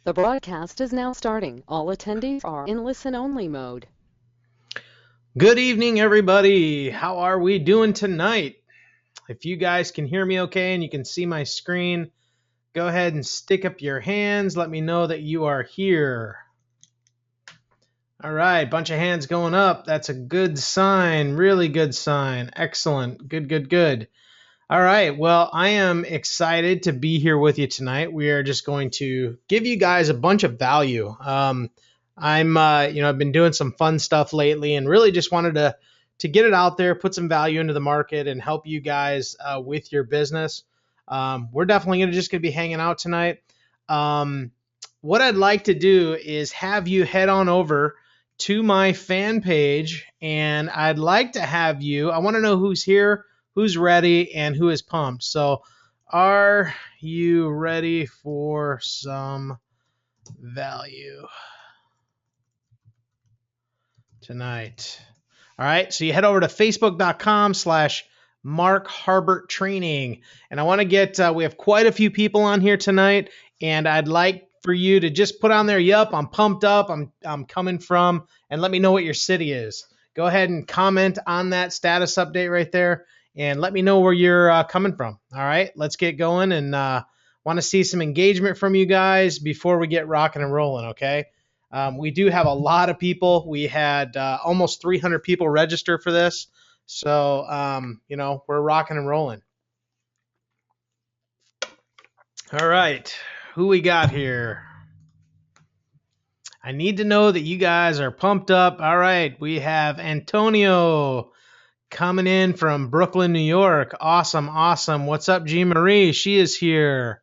The broadcast is now starting. All attendees are in listen-only mode. Good evening, everybody. How are we doing tonight? If you guys can hear me okay and you can see my screen, go ahead and stick up your hands. Let me know that you are here. All right, bunch of hands going up. That's a good sign, really good sign. Excellent. Good. All right, well, I am excited to be here with you tonight. We are just going to give you guys a bunch of value. I've been doing some fun stuff lately and really just wanted to get it out there, put some value into the market and help you guys with your business. We're definitely going to be hanging out tonight. What I'd like to do is have you head on over to my fan page, and I'd like to have you, I want to know who's here, who's ready, and who is pumped. So are you ready for some value tonight? All right, so you head over to facebook.com/Mark Harbert Training. And I want to get, we have quite a few people on here tonight, and I'd like for you to just put on there, yup, I'm pumped up, I'm coming from, and let me know what your city is. Go ahead and comment on that status update right there, and let me know where you're coming from. All right, let's get going, and want to see some engagement from you guys before we get rocking and rolling, okay? We do have a lot of people. We had almost 300 people register for this. So, we're rocking and rolling. All right, who we got here? I need to know that you guys are pumped up. All right, we have Antonio coming in from Brooklyn, New York. Awesome. What's up, Jean Marie? She is here.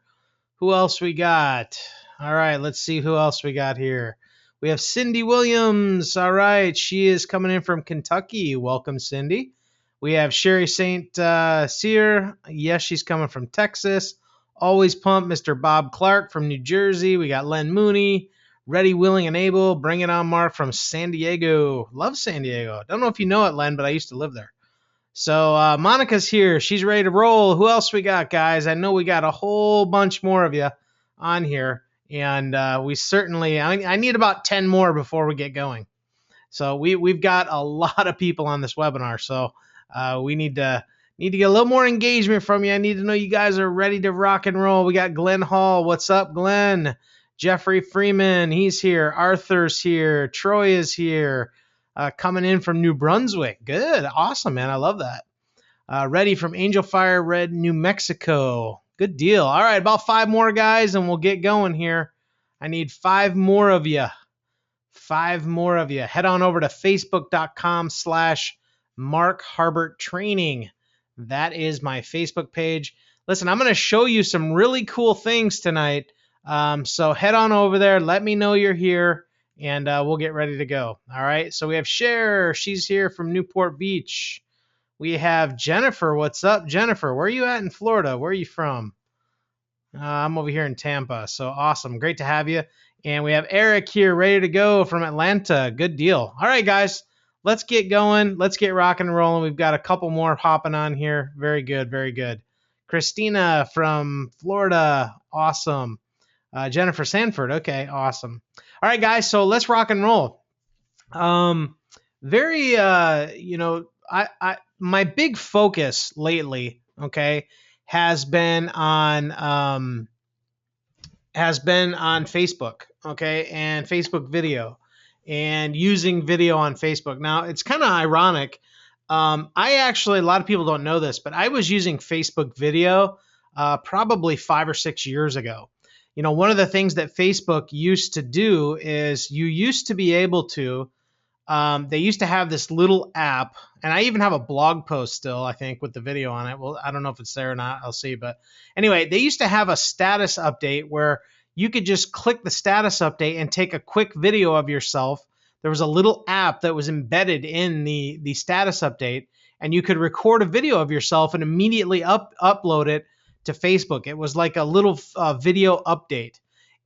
Who else we got? All right, let's see who else we got here. We have Cindy Williams. All right, she is coming in from Kentucky. Welcome, Cindy. We have Sherry St. Cyr. Yes, she's coming from Texas. Always pumped, Mr. Bob Clark from New Jersey. We got Len Mooney. Ready, willing, and able. Bring it on, Mark from San Diego. Love San Diego. Don't know if you know it, Len, but I used to live there. So Monica's here. She's ready to roll. Who else we got, guys? I know we got a whole bunch more of you on here. And we certainly, I need about 10 more before we get going. So we've got a lot of people on this webinar. So we need to get a little more engagement from you. I need to know you guys are ready to rock and roll. We got Glenn Hall. What's up, Glenn? Jeffrey Freeman, he's here. Arthur's here. Troy is here. Coming in from New Brunswick. Good. Awesome, man. I love that. Ready from Angel Fire Red, New Mexico. Good deal. All right, about 5 more guys and we'll get going here. I need 5 more of you. 5 more of you. Head on over to facebook.com/Mark Harbert Training. That is my Facebook page. Listen, I'm going to show you some really cool things tonight. So head on over there. Let me know you're here, and we'll get ready to go. All right. So we have Cher. She's here from Newport Beach. We have Jennifer. What's up, Jennifer? Where are you at in Florida? Where are you from? I'm over here in Tampa. So awesome. Great to have you. And we have Eric here ready to go from Atlanta. Good deal. All right, guys. Let's get going. Let's get rocking and rolling. We've got a couple more hopping on here. Very good. Christina from Florida. Awesome. Jennifer Sanford. Okay, awesome. All right, guys. So let's rock and roll. My big focus lately, okay, has been on Facebook, okay, and Facebook video, and using video on Facebook. Now, it's kind of ironic. A lot of people don't know this, but I was using Facebook video probably 5 or 6 years ago. One of the things that Facebook used to do is you used to be able to, they used to have this little app, and I even have a blog post still, I think, with the video on it. Well, I don't know if it's there or not. I'll see. But anyway, they used to have a status update where you could just click the status update and take a quick video of yourself. There was a little app that was embedded in the status update, and you could record a video of yourself and immediately upload it to Facebook. It was like a little video update.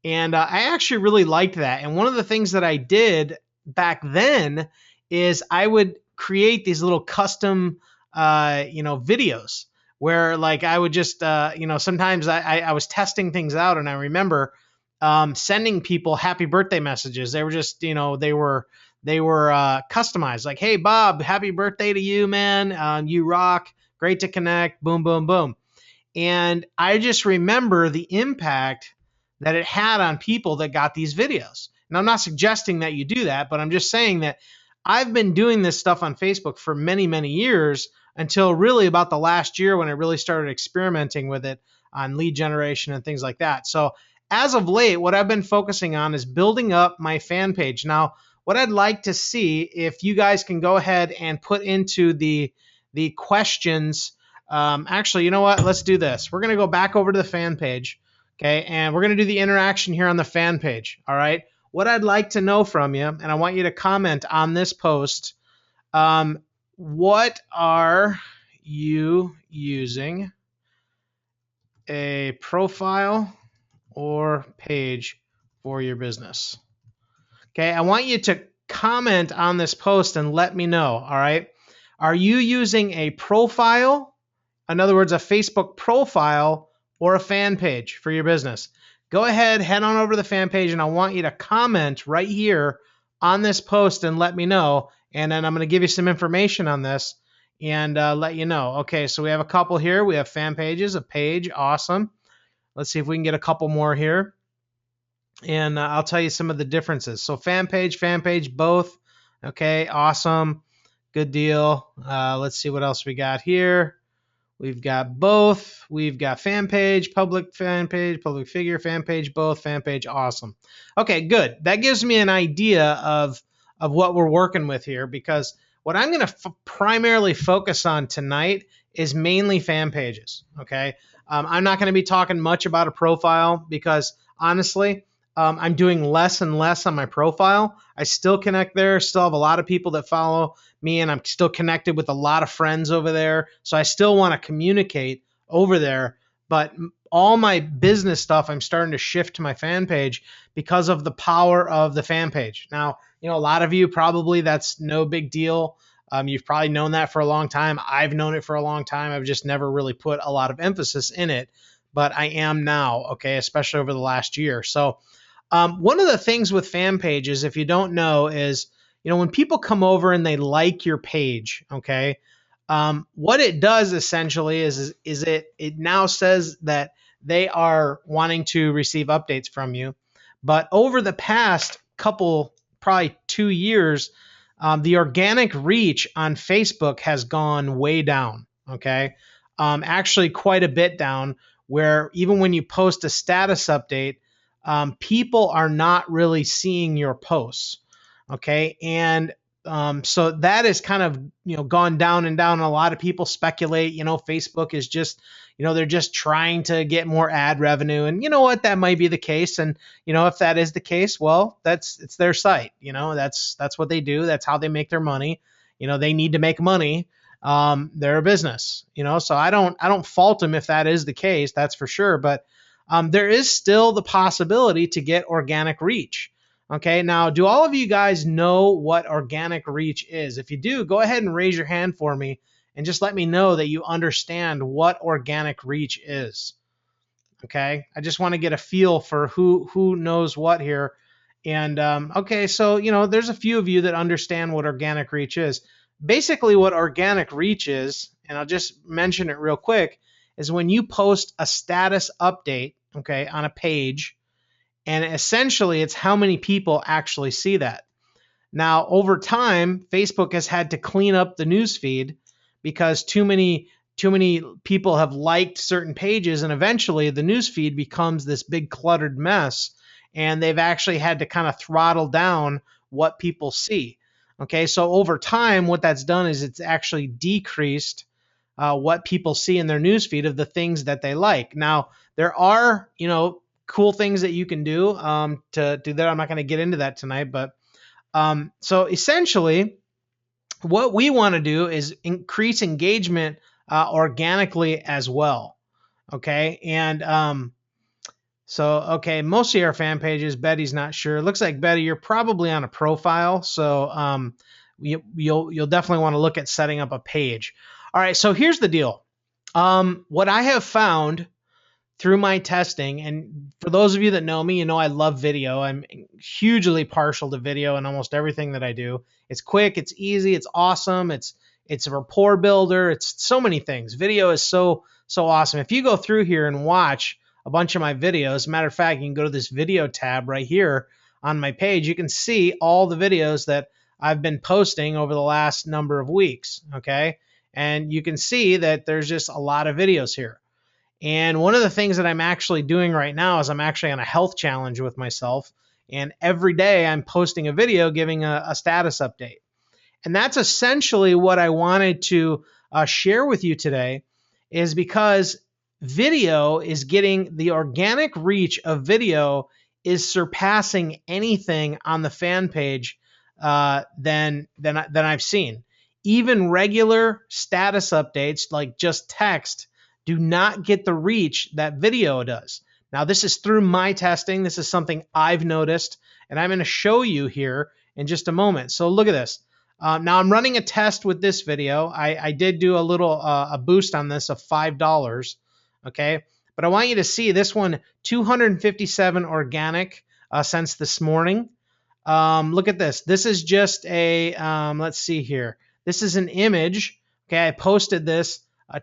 And I actually really liked that. And one of the things that I did back then is I would create these little custom, videos where like I would just, sometimes I was testing things out, and I remember sending people happy birthday messages. They were just, they were customized. Like, hey, Bob, happy birthday to you, man. You rock. Great to connect. Boom, boom, boom. And I just remember the impact that it had on people that got these videos. And I'm not suggesting that you do that, but I'm just saying that I've been doing this stuff on Facebook for many, many years until really about the last year when I really started experimenting with it on lead generation and things like that. So as of late, what I've been focusing on is building up my fan page. Now, what I'd like to see, if you guys can go ahead and put into the questions. Actually, you know what? Let's do this. We're going to go back over to the fan page. Okay. And we're going to do the interaction here on the fan page. All right. What I'd like to know from you, and I want you to comment on this post. What are you using, a profile or page for your business? Okay. I want you to comment on this post and let me know. All right. Are you using a profile? In other words, a Facebook profile or a fan page for your business? Go ahead, head on over to the fan page, and I want you to comment right here on this post and let me know. And then I'm going to give you some information on this and let you know. Okay, so we have a couple here. We have fan pages, a page. Awesome. Let's see if we can get a couple more here. And I'll tell you some of the differences. So fan page, both. Okay, awesome. Good deal. Let's see what else we got here. We've got both. We've got fan page, public figure, fan page, both, fan page. Awesome. Okay, good. That gives me an idea of what we're working with here, because what I'm going to primarily focus on tonight is mainly fan pages. Okay. I'm not going to be talking much about a profile because honestly, I'm doing less and less on my profile. I still connect there, still have a lot of people that follow me, and I'm still connected with a lot of friends over there. So I still want to communicate over there. But all my business stuff, I'm starting to shift to my fan page because of the power of the fan page. Now, a lot of you probably, that's no big deal. You've probably known that for a long time. I've known it for a long time. I've just never really put a lot of emphasis in it, but I am now, okay, especially over the last year. So one of the things with fan pages, if you don't know, is, when people come over and they like your page, okay, what it does essentially is it now says that they are wanting to receive updates from you. But over the past couple, probably 2 years, the organic reach on Facebook has gone way down, okay, actually quite a bit down, where even when you post a status update, people are not really seeing your posts. Okay. And so that is kind of, gone down and down. A lot of people speculate, Facebook is just, they're just trying to get more ad revenue. And you know what, that might be the case. And, if that is the case, well, it's their site. That's what they do. That's how they make their money. They need to make money. They're a business, so I don't fault them if that is the case. That's for sure. But there is still the possibility to get organic reach. Okay, now, do all of you guys know what organic reach is? If you do, go ahead and raise your hand for me and just let me know that you understand what organic reach is. Okay, I just want to get a feel for who knows what here. And okay, so, there's a few of you that understand what organic reach is. Basically, what organic reach is, and I'll just mention it real quick, is when you post a status update, okay, on a page, and essentially it's how many people actually see that. Now, over time, Facebook has had to clean up the newsfeed because too many people have liked certain pages, and eventually the newsfeed becomes this big cluttered mess, and they've actually had to kind of throttle down what people see. Okay, so over time, what that's done is it's actually decreased what people see in their newsfeed of the things that they like. Now, there are, cool things that you can do to do that. I'm not going to get into that tonight, but so essentially what we want to do is increase engagement organically as well. Okay. And okay, most of our fan pages, Betty's not sure. It looks like, Betty, you're probably on a profile. So you'll definitely want to look at setting up a page. All right. So here's the deal. What I have found through my testing, and for those of you that know me, you know I love video. I'm hugely partial to video in almost everything that I do. It's quick, it's easy, it's awesome, it's a rapport builder, it's so many things. Video is so awesome. If you go through here and watch a bunch of my videos, matter of fact, you can go to this video tab right here on my page. You can see all the videos that I've been posting over the last number of weeks, okay? And you can see that there's just a lot of videos here. And one of the things that I'm actually doing right now is I'm actually on a health challenge with myself. And every day I'm posting a video giving a status update. And that's essentially what I wanted to share with you today, is because video is getting the organic reach of video is surpassing anything on the fan page than I've seen. Even regular status updates like just text do not get the reach that video does. Now, this is through my testing. This is something I've noticed, and I'm going to show you here in just a moment. So look at this. Now I'm running a test with this video. I did do a little a boost on this of $5, okay? But I want you to see this one, 257 organic since this morning. Look at this. This is just a, let's see here. This is an image, okay? I posted this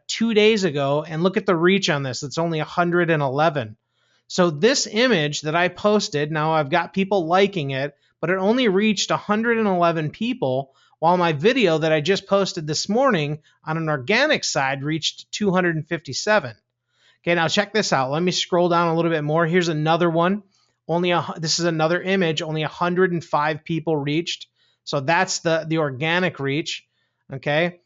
2 days ago, and look at the reach on this. It's only 111. So this image that I posted, now I've got people liking it, but it only reached 111 people, while my video that I just posted this morning on an organic side reached 257. Okay, now check this out. Let me scroll down a little bit more. Here's another one. This is another image. Only 105 people reached. So that's the organic reach. Okay.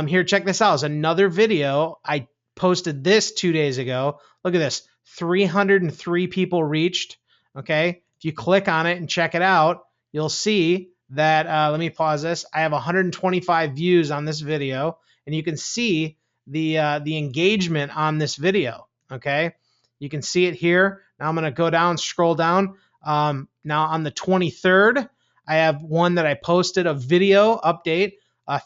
Here, check this out. It's another video. I posted this 2 days ago. Look at this. 303 people reached. Okay. If you click on it and check it out, you'll see that, let me pause this. I have 125 views on this video, and you can see the engagement on this video. Okay. You can see it here. Now I'm going to go down, scroll down. Now on the 23rd, I have one that I posted, a video update.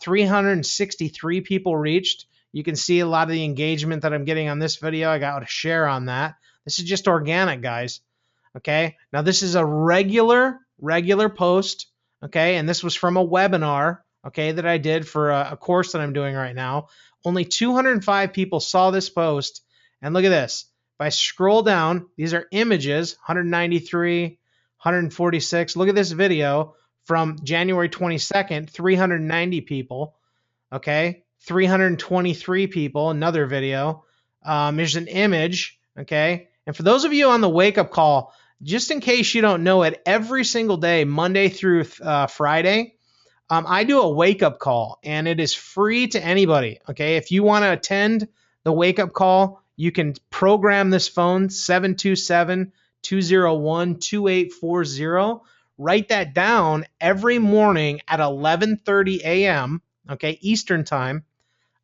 363 people reached. You can see a lot of the engagement that I'm getting on this video. I got a share on that. This is just organic, guys. Okay. Now this is a regular post. Okay. And this was from a webinar, okay, that I did for a course that I'm doing right now. Only 205 people saw this post. And look at this. If I scroll down, these are images, 193, 146. Look at this video from January 22nd, 390 people. Okay. 323 people, another video. There's an image. Okay. And for those of you on the wake up call, just in case you don't know it, every single day, Monday through Friday, I do a wake-up call, and it is free to anybody, okay? If you want to attend the wake-up call, you can program this phone, 727-201-2840. Write that down every morning at 11:30 a.m., okay, Eastern time.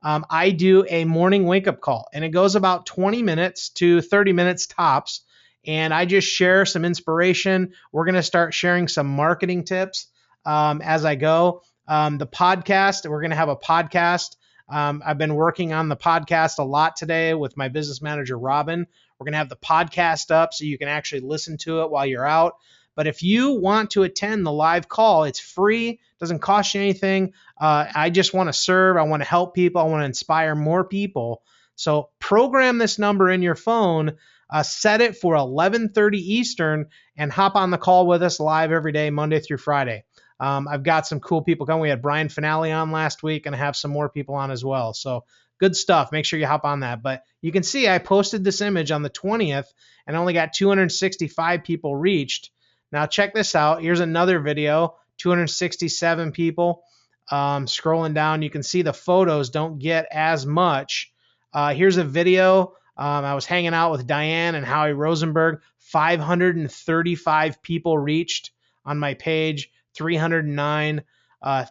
I do a morning wake-up call, and it goes about 20 minutes to 30 minutes tops. And I just share some inspiration. We're going to start sharing some marketing tips as I go. The podcast, we're going to have a podcast. I've been working on the podcast a lot today with my business manager, Robin. We're going to have the podcast up so you can actually listen to it while you're out. But if you want to attend the live call, it's free, doesn't cost you anything. I just want to serve. I want to help people. I want to inspire more people. So program this number in your phone. Set it for 11:30 Eastern and hop on the call with us live every day, Monday through Friday. I've got some cool people coming. We had Brian Finale on last week, and I have some more people on as well. So good stuff. Make sure you hop on that. But you can see I posted this image on the 20th and only got 265 people reached. Now check this out. Here's another video, 267 people. Scrolling down, you can see the photos don't get as much. Here's a video. I was hanging out with Diane and Howie Rosenberg. 535 people reached on my page, 309,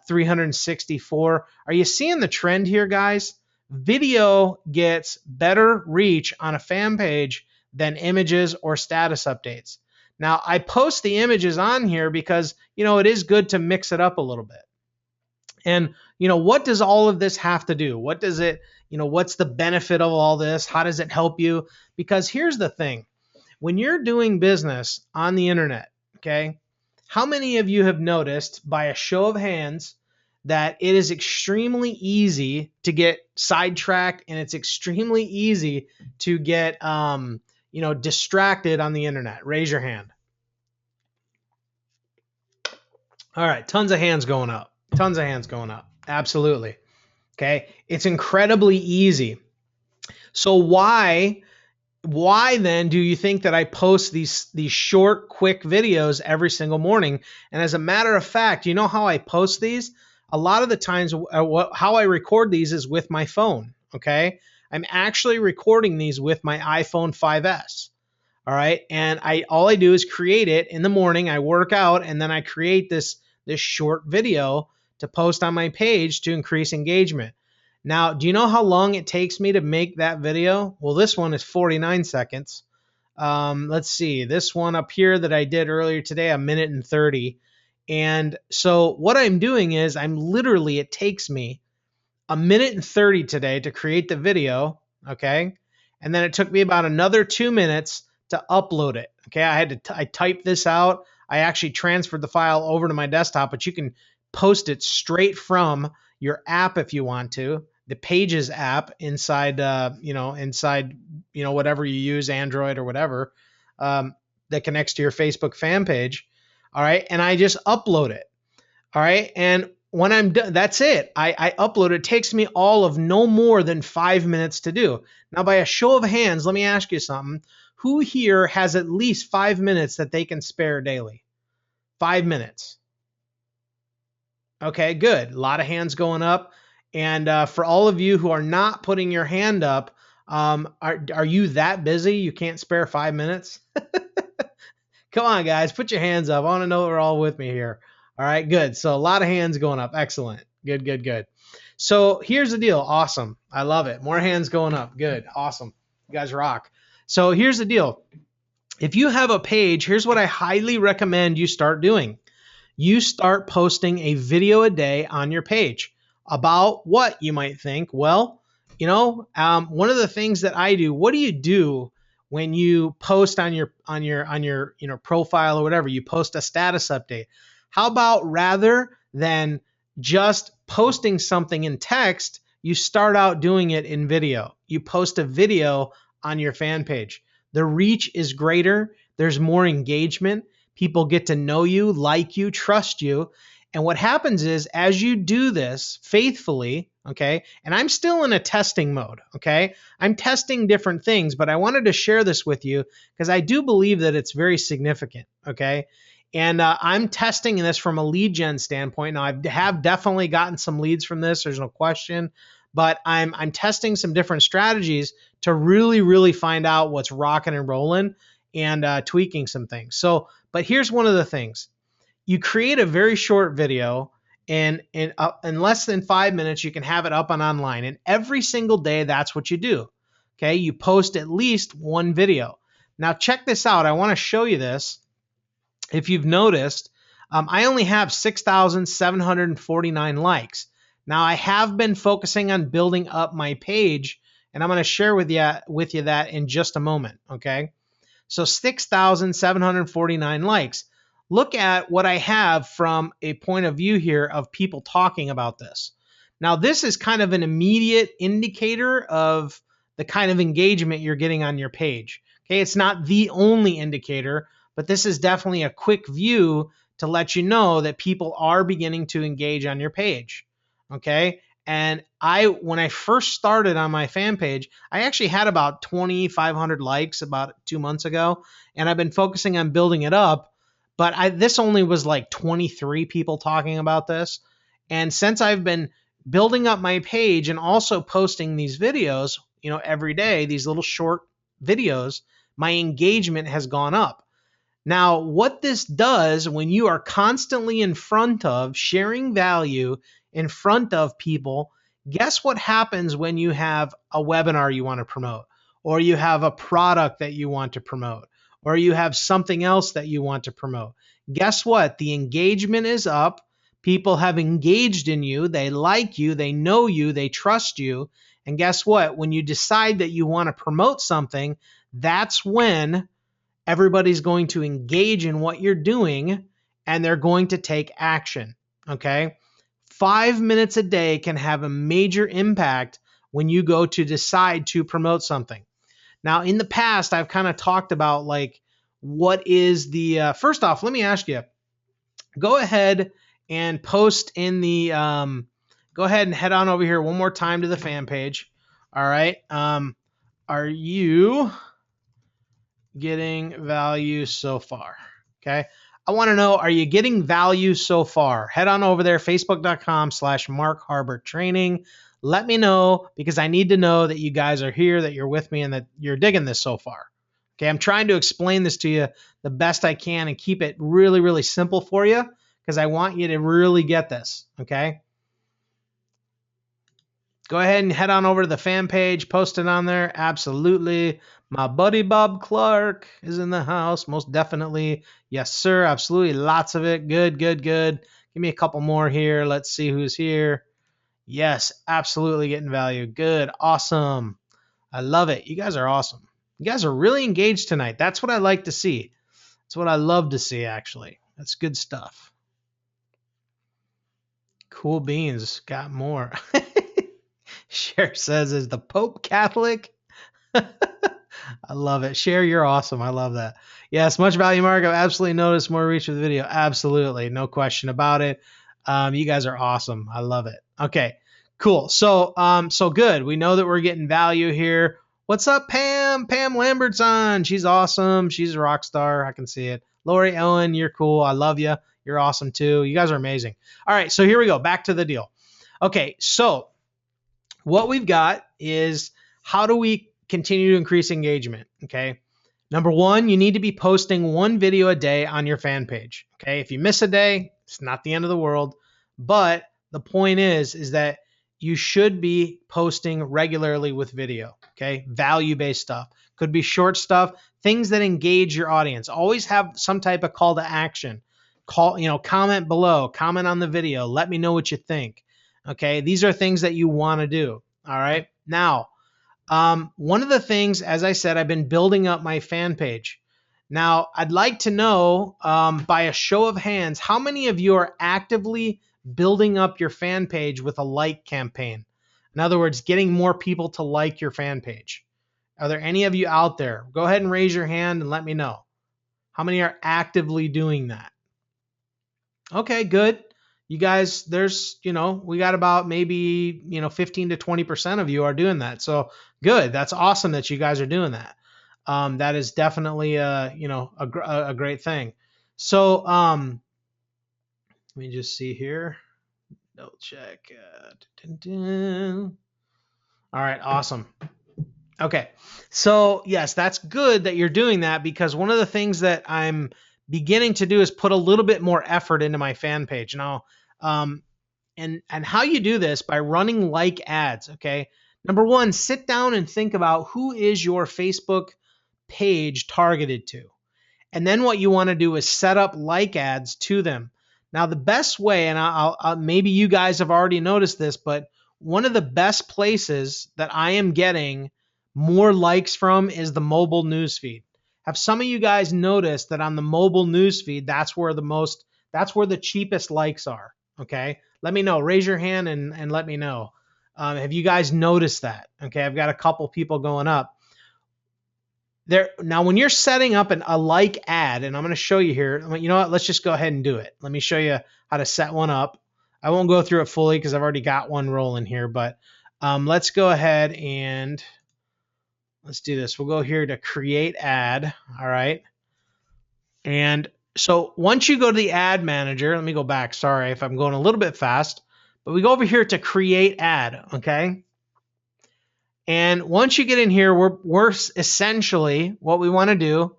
364. Are you seeing the trend here, guys? Video gets better reach on a fan page than images or status updates. Now, I post the images on here because, it is good to mix it up a little bit. And, what does all of this have to do? What does it, what's the benefit of all this? How does it help you? Because here's the thing. When you're doing business on the internet, okay, how many of you have noticed by a show of hands that it is extremely easy to get sidetracked and it's extremely easy to get, distracted on the internet? Raise your hand. All right. Tons of hands going up. Tons of hands going up. Absolutely. Okay. It's incredibly easy. So why then do you think that I post these short, quick videos every single morning? And as a matter of fact, you know how I post these? A lot of the times, how I record these is with my phone. Okay, I'm actually recording these with my iPhone 5S. All right, and all I do is create it in the morning. I work out, and then I create this short video to post on my page to increase engagement. Now, do you know how long it takes me to make that video? Well, this one is 49 seconds. Let's see, this one up here that I did earlier today, 1 minute and 30. And so what I'm doing is it takes me 1 minute and 30 today to create the video. Okay. And then it took me about another 2 minutes to upload it. Okay. I typed this out. I actually transferred the file over to my desktop, but you can post it straight from your app if you want to, the Pages app inside whatever you use, Android or whatever, that connects to your Facebook fan page. All right. And I just upload it. All right. And when I'm done, that's it. I upload it. It takes me all of no more than 5 minutes to do. Now, by a show of hands, let me ask you something. Who here has at least 5 minutes that they can spare daily? 5 minutes. Okay, good. A lot of hands going up. And for all of you who are not putting your hand up, are you that busy you can't spare 5 minutes? Come on, guys, put your hands up. I want to know we're all with me here. All right, good. So a lot of hands going up. Excellent. Good, good, good. So here's the deal. Awesome. I love it. More hands going up. Good. Awesome. You guys rock. So here's the deal. If you have a page, here's what I highly recommend you start doing. You start posting a video a day on your page. About what, you might think? Well, one of the things that I do, what do you do when you post on your profile or whatever? You post a status update. How about rather than just posting something in text, you start out doing it in video. You post a video on your fan page. The reach is greater. There's more engagement. People get to know you, like you, trust you. And what happens is, as you do this faithfully, okay, and I'm still in a testing mode, okay? I'm testing different things, but I wanted to share this with you because I do believe that it's very significant, okay? And I'm testing this from a lead gen standpoint. Now, I have definitely gotten some leads from this, there's no question, but I'm testing some different strategies to really, really find out what's rocking and rolling and tweaking some things. So, but here's one of the things. You create a very short video, and in less than 5 minutes, you can have it up and online. And every single day, that's what you do. Okay, you post at least one video. Now, check this out. I want to show you this. If you've noticed, I only have 6,749 likes. Now, I have been focusing on building up my page, and I'm going to share with you that in just a moment. Okay, so 6,749 likes. Look at what I have from a point of view here of people talking about this. Now, this is kind of an immediate indicator of the kind of engagement you're getting on your page. Okay, it's not the only indicator, but this is definitely a quick view to let you know that people are beginning to engage on your page. Okay, and when I first started on my fan page, I actually had about 2,500 likes about 2 months ago, and I've been focusing on building it up. But this only was like 23 people talking about this. And since I've been building up my page and also posting these videos, every day, these little short videos, my engagement has gone up. Now, what this does when you are constantly in front of sharing value in front of people, guess what happens when you have a webinar you want to promote, or you have a product that you want to promote, or you have something else that you want to promote? Guess what? The engagement is up. People have engaged in you. They like you. They know you. They trust you. And guess what? When you decide that you want to promote something, that's when everybody's going to engage in what you're doing and they're going to take action. Okay. 5 minutes a day can have a major impact when you go to decide to promote something. Now, in the past, I've kind of talked about like, what is the, first off, let me ask you, go ahead and post in the, go ahead and head on over here one more time to the fan page. All right. Are you getting value so far? Okay. I want to know, are you getting value so far? Head on over there, facebook.com/Mark Harbert Training. Let me know, because I need to know that you guys are here, that you're with me, and that you're digging this so far. Okay. I'm trying to explain this to you the best I can and keep it really, really simple for you, because I want you to really get this. Okay. Go ahead and head on over to the fan page, post it on there. Absolutely. My buddy Bob Clark is in the house. Most definitely. Yes, sir. Absolutely. Lots of it. Good, good, good. Give me a couple more here. Let's see who's here. Yes, absolutely getting value. Good. Awesome. I love it. You guys are awesome. You guys are really engaged tonight. That's what I like to see. That's what I love to see, actually. That's good stuff. Cool beans. Got more. Cher says, is the Pope Catholic? I love it. Cher, you're awesome. I love that. Yes, much value, Mark. I've absolutely noticed more reach with the video. Absolutely. No question about it. You guys are awesome. I love it. Okay, cool. So good. We know that we're getting value here. What's up, Pam? Pam Lambert's on. She's awesome. She's a rock star. I can see it. Lori Owen, you're cool. I love you. You're awesome too. You guys are amazing. All right, so here we go. Back to the deal. Okay, so what we've got is, how do we continue to increase engagement? Okay. Number one, you need to be posting one video a day on your fan page. Okay. If you miss a day, it's not the end of the world. But the point is that you should be posting regularly with video. Okay. Value-based stuff. Could be short stuff, things that engage your audience. Always have some type of call to action. Comment below, comment on the video. Let me know what you think. Okay, these are things that you want to do. All right. Now, one of the things, as I said, I've been building up my fan page. Now, I'd like to know, by a show of hands, how many of you are actively building up your fan page with a like campaign? In other words, getting more people to like your fan page. Are there any of you out there? Go ahead and raise your hand and let me know. How many are actively doing that? Okay, good. You guys, we got about maybe, 15 to 20% of you are doing that. So good. That's awesome that you guys are doing that. That is definitely, a great thing. So, let me just see here. Double check. All right. Awesome. Okay. So yes, that's good that you're doing that, because one of the things that I'm beginning to do is put a little bit more effort into my fan page. Now, and how you do this by running like ads. Okay. Number one, sit down and think about who is your Facebook page targeted to. And then what you want to do is set up like ads to them. Now, the best way, and I'll maybe you guys have already noticed this, but one of the best places that I am getting more likes from is the mobile newsfeed. Have some of you guys noticed that on the mobile newsfeed, that's where the cheapest likes are? Okay. Let me know. Raise your hand and let me know. Have you guys noticed that? Okay. I've got a couple people going up there. Now, when you're setting up a like ad, and I'm going to show you here, you know what? Let's just go ahead and do it. Let me show you how to set one up. I won't go through it fully because I've already got one rolling here, but let's go ahead and let's do this. We'll go here to create ad. All right. And so once you go to the ad manager, let me go back. Sorry if I'm going a little bit fast, but we go over here to create ad. Okay. And once you get in here, we're essentially, what we want to do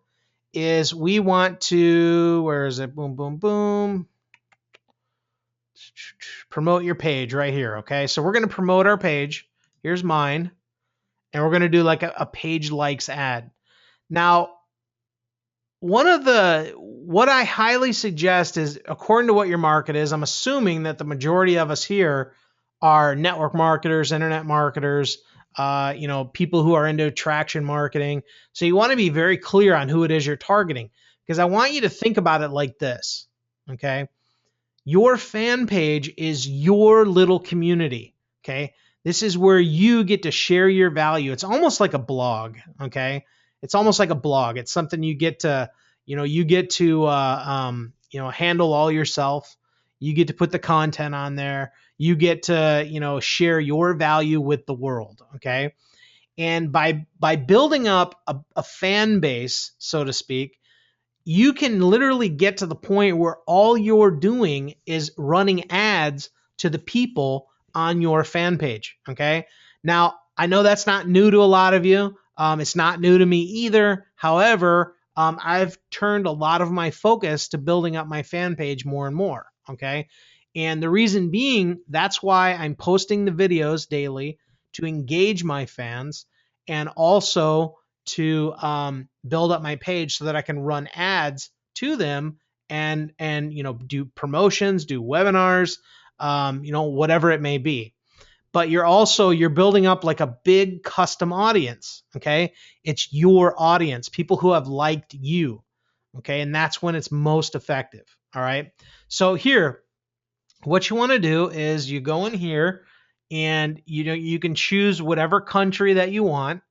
is we want to, where is it? Boom, boom, boom. Promote your page right here. Okay. So we're going to promote our page. Here's mine. And we're going to do like a page likes ad. Now, what I highly suggest is, according to what your market is, I'm assuming that the majority of us here are network marketers, internet marketers, people who are into attraction marketing. So you want to be very clear on who it is you're targeting, because I want you to think about it like this. Okay. Your fan page is your little community. Okay. This is where you get to share your value. It's almost like a blog. Okay. It's almost like a blog. It's something you get to, handle all yourself. You get to put the content on there. You get to, share your value with the world. Okay. And by building up a fan base, so to speak, you can literally get to the point where all you're doing is running ads to the people on your fan page. Okay. Now, I know that's not new to a lot of you. It's not new to me either. However, I've turned a lot of my focus to building up my fan page more and more. Okay. And the reason being, that's why I'm posting the videos daily to engage my fans, and also to build up my page so that I can run ads to them and do promotions, do webinars, whatever it may be. But you're building up like a big custom audience. Okay. It's your audience, people who have liked you. Okay. And that's when it's most effective. All right. So here, what you want to do is you go in here and you can choose whatever country that you want.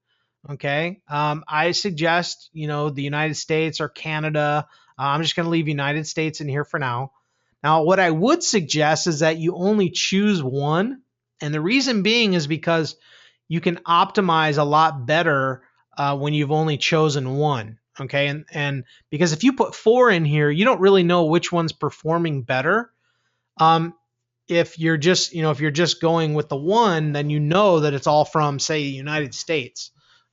Okay. I suggest, the United States or Canada. I'm just going to leave United States in here for now. Now, what I would suggest is that you only choose one. And the reason being is because you can optimize a lot better when you've only chosen one. Okay. And because if you put 4 in here, you don't really know which one's performing better. If you're just going with the one, then you know that it's all from, say, the United States.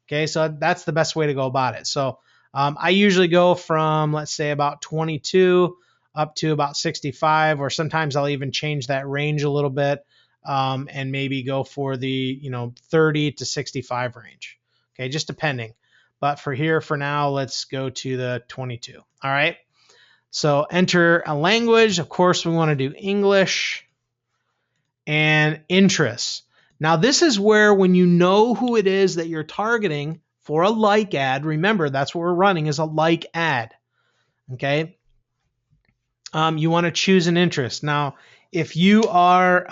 Okay, so that's the best way to go about it. So I usually go from, let's say, about 22 up to about 65, or sometimes I'll even change that range a little bit and maybe go for the 30 to 65 range. Okay, just depending. But for now, let's go to the 22. All right. So enter a language. Of course, we want to do English. And interests. Now, this is where, when you know who it is that you're targeting for a like ad, remember that's what we're running, is a like ad. Okay. You want to choose an interest. Now, if you are,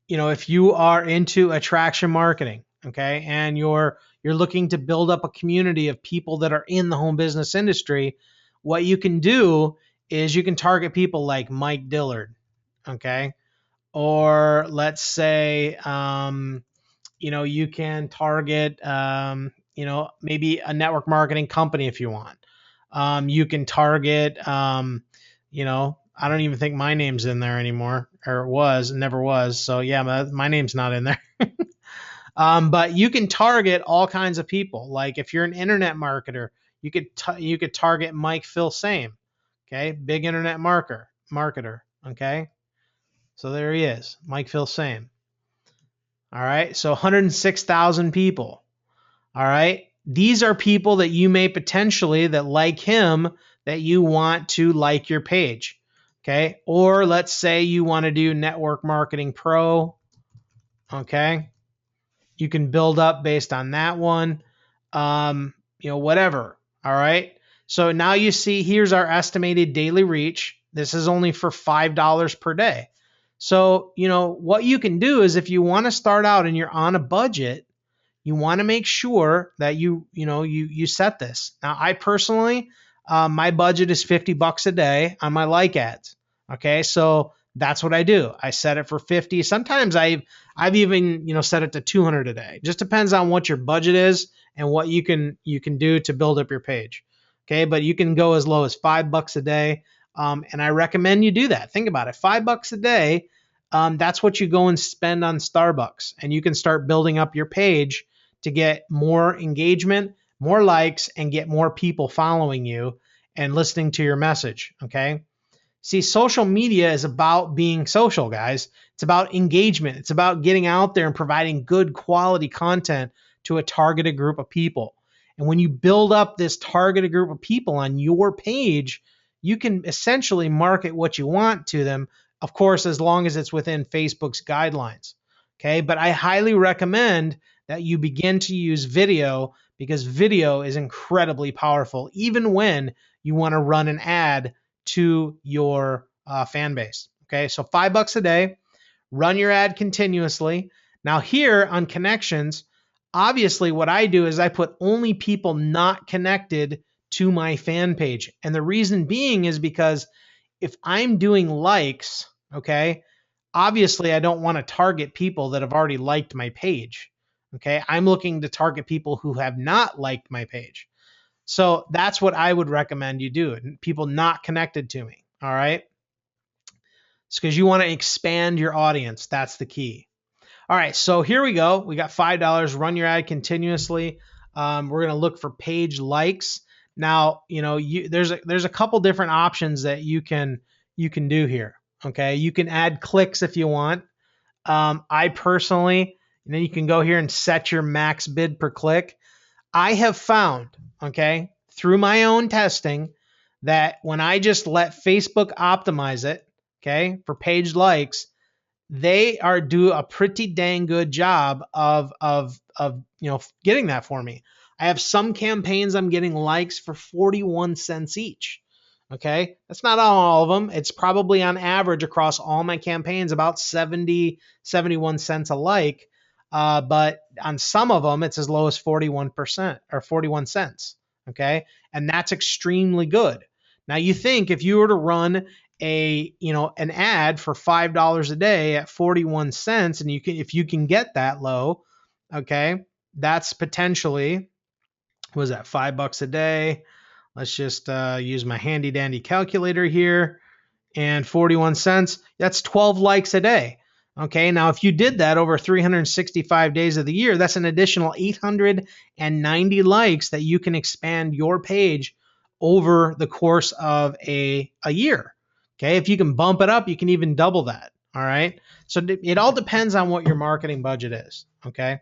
into attraction marketing, okay, and you're looking to build up a community of people that are in the home business industry, what you can do is you can target people like Mike Dillard. Okay. Or let's say, you can target, maybe a network marketing company if you want. You can target, I don't even think my name's in there anymore, or never was. So yeah, my name's not in there. But you can target all kinds of people. Like if you're an internet marketer, you could target Mike Phil Same. Okay, big internet marketer. Okay. So there he is, Mike Phil Same. All right, so 106,000 people. All right, these are people that you may potentially, that like him, that you want to like your page. Okay, or let's say you want to do Network Marketing Pro. Okay, you can build up based on that one. Whatever. All right, so now you see here's our estimated daily reach. This is only for $5 per day. So, what you can do is, if you want to start out and you're on a budget, you want to make sure that you set this. Now, I personally, my budget is $50 a day on my like ads. Okay. So that's what I do. I set it for 50. Sometimes I've even, set it to 200 a day. Just depends on what your budget is and what you can do to build up your page. Okay. But you can go as low as $5 a day. And I recommend you do that. Think about it. $5 a day. That's what you go and spend on Starbucks, and you can start building up your page to get more engagement, more likes, and get more people following you and listening to your message. Okay. See, social media is about being social, guys. It's about engagement. It's about getting out there and providing good quality content to a targeted group of people. And when you build up this targeted group of people on your page, you can essentially market what you want to them, of course, as long as it's within Facebook's guidelines. Okay. But I highly recommend that you begin to use video, because video is incredibly powerful, even when you want to run an ad to your fan base. Okay, so $5 a day, run your ad continuously. Now here on connections, obviously what I do is I put only people not connected to my fan page. And the reason being is because if I'm doing likes, okay, obviously I don't want to target people that have already liked my page. Okay, I'm looking to target people who have not liked my page. So that's what I would recommend you do. People not connected to me. All right. It's because you want to expand your audience. That's the key. All right. So here we go. We got $5. Run your ad continuously. We're going to look for page likes. Now, there's a couple different options that you can do here. Okay. You can add clicks if you want. I personally, and then you can go here and set your max bid per click. I have found, okay, through my own testing, that when I just let Facebook optimize it, okay, for page likes, they do a pretty dang good job of getting that for me. I have some campaigns I'm getting likes for 41 cents each. Okay, that's not all of them. It's probably on average across all my campaigns about 71 cents a like. But on some of them, it's as low as 41% or 41 cents. Okay, and that's extremely good. Now you think if you were to run an ad for $5 a day at 41 cents, and if you can get that low, okay, that's potentially, was that $5 a day? Let's just use my handy dandy calculator here, and 41 cents, that's 12 likes a day. Okay, now if you did that over 365 days of the year, that's an additional 890 likes that you can expand your page over the course of a year. Okay, if you can bump it up, you can even double that. All right, so it all depends on what your marketing budget is. Okay,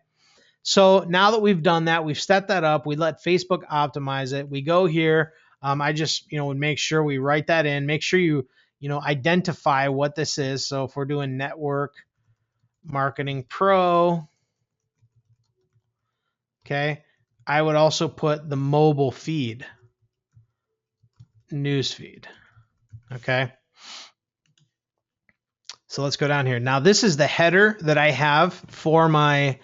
so now that we've done that, we've set that up, we let Facebook optimize it. We go here. I just would make sure we write that in. Make sure you identify what this is. So if we're doing Network Marketing Pro, okay, I would also put the mobile feed, news feed. Okay. So let's go down here. Now this is the header that I have for my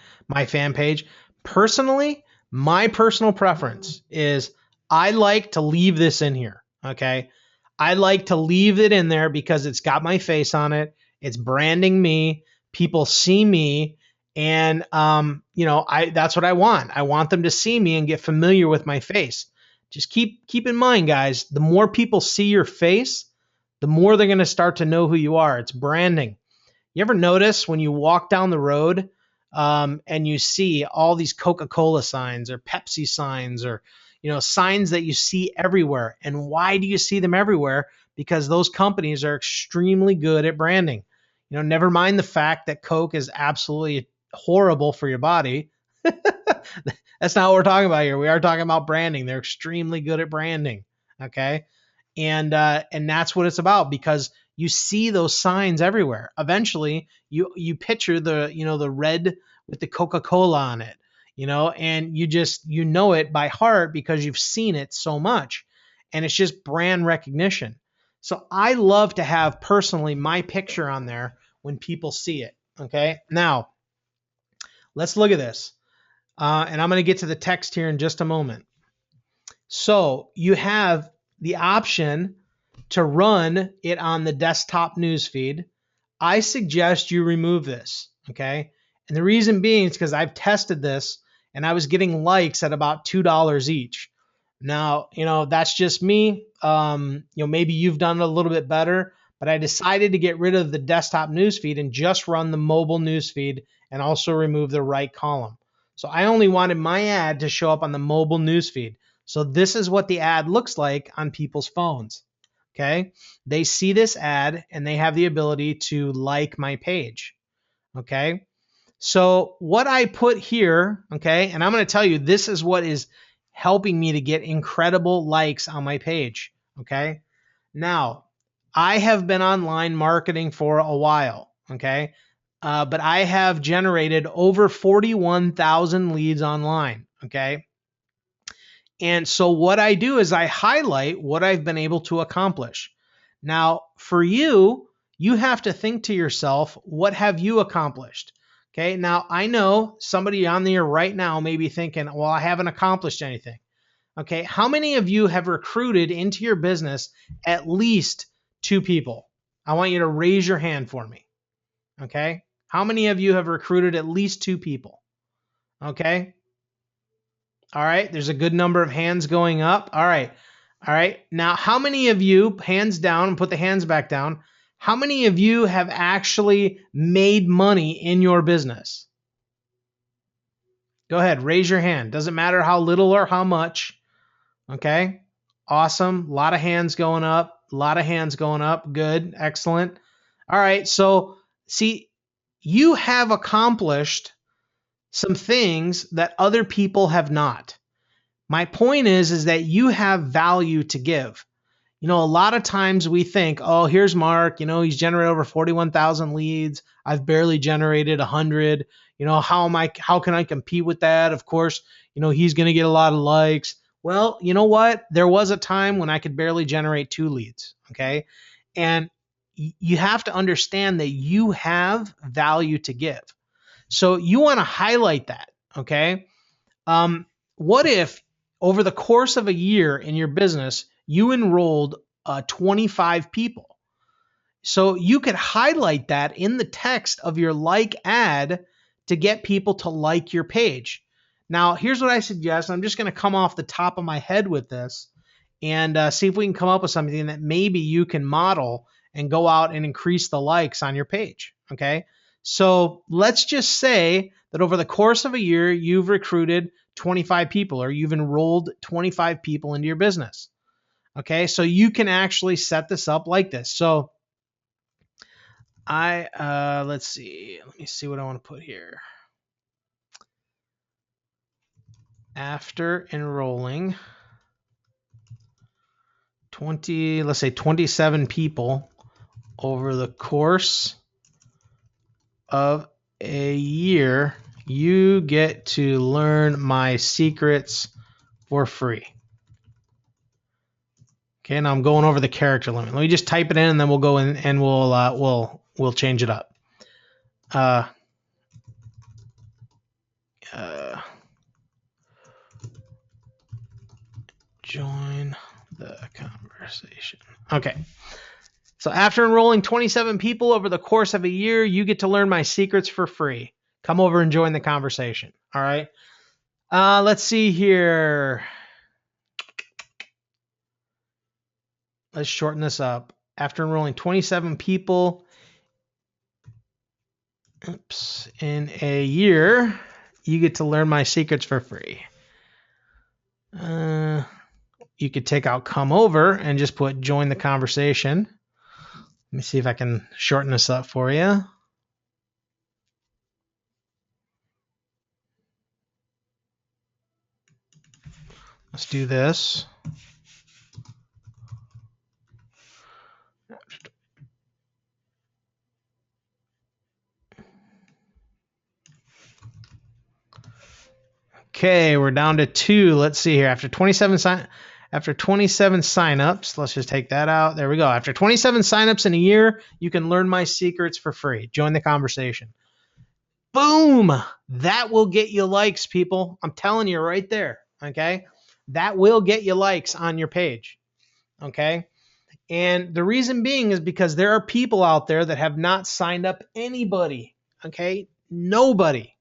fan page. Personally, my personal preference is I like to leave this in here. Okay. I like to leave it in there because it's got my face on it. It's branding me. People see me. And, that's what I want. I want them to see me and get familiar with my face. Just keep in mind, guys, the more people see your face, the more they're going to start to know who you are. It's branding. You ever notice when you walk down the road and you see all these Coca-Cola signs or Pepsi signs or signs that you see everywhere? And why do you see them everywhere? Because those companies are extremely good at branding. Never mind the fact that Coke is absolutely horrible for your body. That's not what we're talking about here. We are talking about branding. They're extremely good at branding. Okay. And that's what it's about, because you see those signs everywhere. Eventually you picture the red with the Coca-Cola on it, and you know it by heart because you've seen it so much, and it's just brand recognition. So I love to have personally my picture on there when people see it. Okay. Now let's look at this. And I'm going to get to the text here in just a moment. So you have the option to run it on the desktop newsfeed. I suggest you remove this, okay? And the reason being is because I've tested this and I was getting likes at about $2 each. Now, that's just me. Maybe you've done it a little bit better, but I decided to get rid of the desktop newsfeed and just run the mobile newsfeed and also remove the right column. So I only wanted my ad to show up on the mobile newsfeed. So this is what the ad looks like on people's phones. Okay. They see this ad and they have the ability to like my page. Okay. So what I put here, okay, and I'm going to tell you, this is what is helping me to get incredible likes on my page. Okay. Now, I have been online marketing for a while. Okay. but I have generated over 41,000 leads online. Okay. And so what I do is I highlight what I've been able to accomplish. Now, for you, you have to think to yourself, what have you accomplished? Okay. Now, I know somebody on there right now may be thinking, well, I haven't accomplished anything. Okay. How many of you have recruited into your business at least 2 people? I want you to raise your hand for me. Okay. How many of you have recruited at least 2 people? Okay. All right. There's a good number of hands going up. All right. All right. Now, how many of you, hands down, and put the hands back down, how many of you have actually made money in your business? Go ahead. Raise your hand. Doesn't matter how little or how much. Okay. Awesome. A lot of hands going up. A lot of hands going up. Good. Excellent. All right. So, see, you have accomplished some things that other people have not. My point is that you have value to give. A lot of times we think, oh, here's Mark, he's generated over 41,000 leads. I've barely generated 100. How can I compete with that? Of course, he's going to get a lot of likes. Well, you know what? There was a time when I could barely generate 2 leads. Okay. And you have to understand that you have value to give. So you want to highlight that. Okay. What if over the course of a year in your business, you enrolled 25 people? So you could highlight that in the text of your like ad to get people to like your page. Now, here's what I suggest. I'm just going to come off the top of my head with this and see if we can come up with something that maybe you can model and go out and increase the likes on your page. Okay. So let's just say that over the course of a year, you've recruited 25 people or you've enrolled 25 people into your business. Okay. So you can actually set this up like this. So let's see. Let me see what I want to put here. After enrolling let's say 27 people over the course of a year, you get to learn my secrets for free. Okay, now I'm going over the character limit. Let me just type it in and then we'll go in and we'll change it up. Join the conversation. Okay. So after enrolling 27 people over the course of a year, you get to learn my secrets for free. Come over and join the conversation. All right. Let's see here. Let's shorten this up. After enrolling 27 people in a year, you get to learn my secrets for free. You could take out come over and just put join the conversation. Let me see if I can shorten this up for you. Let's do this. Okay, we're down to 2. Let's see here. After 27 signups, let's just take that out. There we go. After 27 signups in a year, you can learn my secrets for free. Join the conversation. Boom! That will get you likes, people. I'm telling you right there. Okay? That will get you likes on your page. Okay? And the reason being is because there are people out there that have not signed up anybody. Okay? Nobody.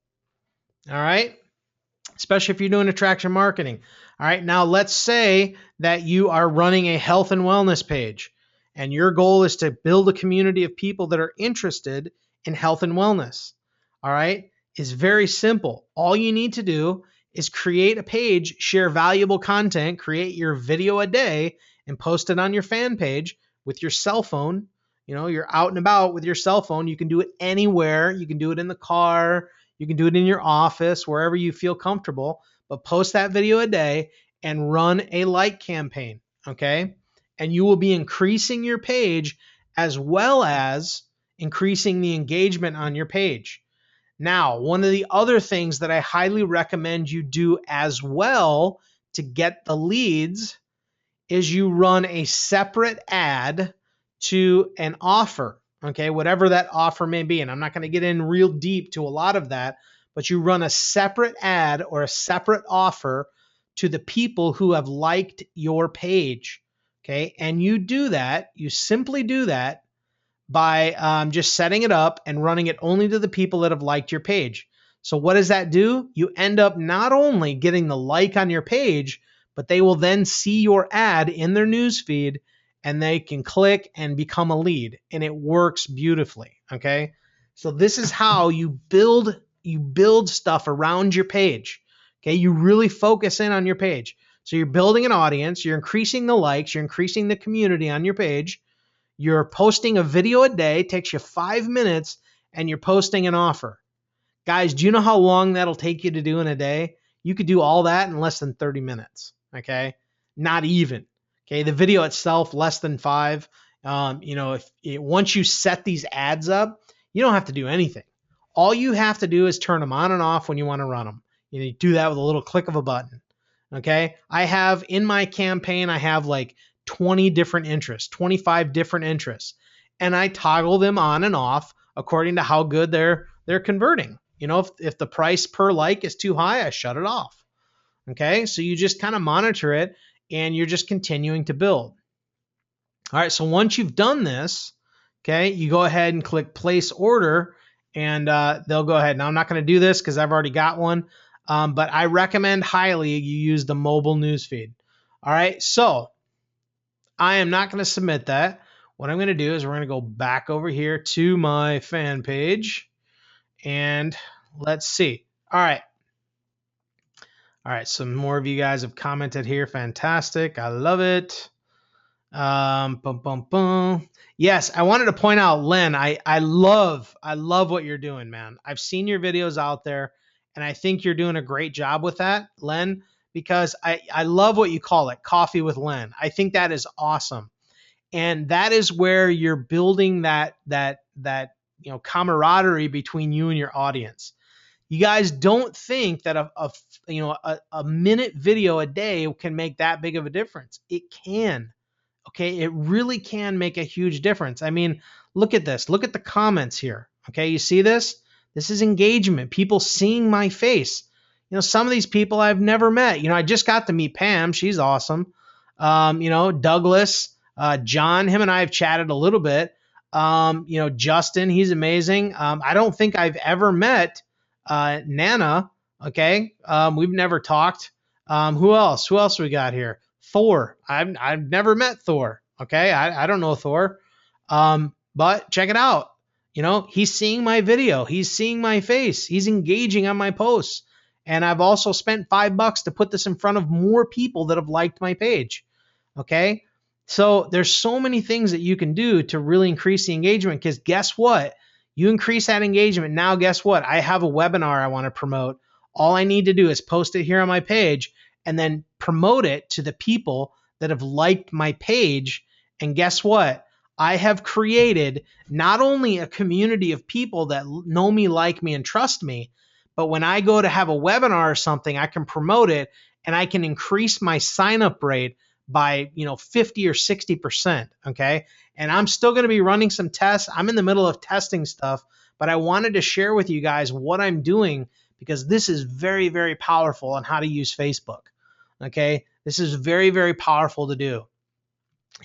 All right? Especially if you're doing attraction marketing. All right. Now let's say that you are running a health and wellness page and your goal is to build a community of people that are interested in health and wellness. All right. It's very simple. All you need to do is create a page, share valuable content, create your video a day and post it on your fan page with your cell phone. You're out and about with your cell phone. You can do it anywhere. You can do it in the car. You can do it in your office, wherever you feel comfortable, but post that video a day and run a like campaign, okay? And you will be increasing your page as well as increasing the engagement on your page. Now, one of the other things that I highly recommend you do as well to get the leads is you run a separate ad to an offer, okay, whatever that offer may be. And I'm not going to get in real deep to a lot of that, but you run a separate ad or a separate offer to the people who have liked your page, okay? And you do that, you simply do that by just setting it up and running it only to the people that have liked your page. So what does that do? You end up not only getting the like on your page, but they will then see your ad in their newsfeed and they can click and become a lead. And it works beautifully. Okay. So this is how you build stuff around your page. Okay. You really focus in on your page. So you're building an audience, you're increasing the likes, you're increasing the community on your page. You're posting a video a day, takes you 5 minutes, and you're posting an offer. Guys, do you know how long that'll take you to do in a day? You could do all that in less than 30 minutes, okay? Not even, okay? The video itself, less than 5. Once you set these ads up, you don't have to do anything. All you have to do is turn them on and off when you want to run them. You do that with a little click of a button, okay? I have in my campaign, I have like 20 different interests, 25 different interests, and I toggle them on and off according to how good they're converting. If the price per like is too high, I shut it off. Okay, so you just kind of monitor it and you're just continuing to build. All right, so once you've done this, okay, you go ahead and click place order and they'll go ahead. Now I'm not going to do this because I've already got one, but I recommend highly you use the mobile newsfeed. All right, so I am not going to submit that. What I'm going to do is we're going to go back over here to my fan page and let's see. All right. All right. Some more of you guys have commented here. Fantastic. I love it. Yes, I wanted to point out, Len, I love what you're doing, man. I've seen your videos out there and I think you're doing a great job with that, Len, because I love what you call it, Coffee with Len. I think that is awesome. And that is where you're building that camaraderie between you and your audience. You guys don't think that a minute video a day can make that big of a difference. It can. Okay, it really can make a huge difference. I mean, look at this. Look at the comments here. Okay, you see this? This is engagement. People seeing my face. Some of these people I've never met. I just got to meet Pam. She's awesome. Douglas, John, him and I have chatted a little bit. Justin, he's amazing. I don't think I've ever met Nana. Okay, we've never talked. Who else? Who else we got here? Thor. I've never met Thor. Okay, I don't know Thor. But check it out. He's seeing my video. He's seeing my face. He's engaging on my posts. And I've also spent $5 to put this in front of more people that have liked my page. Okay. So there's so many things that you can do to really increase the engagement, because guess what? You increase that engagement. Now, guess what? I have a webinar I want to promote. All I need to do is post it here on my page and then promote it to the people that have liked my page. And guess what? I have created not only a community of people that know me, like me, and trust me, but when I go to have a webinar or something, I can promote it and I can increase my sign-up rate by 50 or 60%. Okay. And I'm still going to be running some tests. I'm in the middle of testing stuff, but I wanted to share with you guys what I'm doing, because this is very, very powerful on how to use Facebook. Okay. This is very, very powerful to do.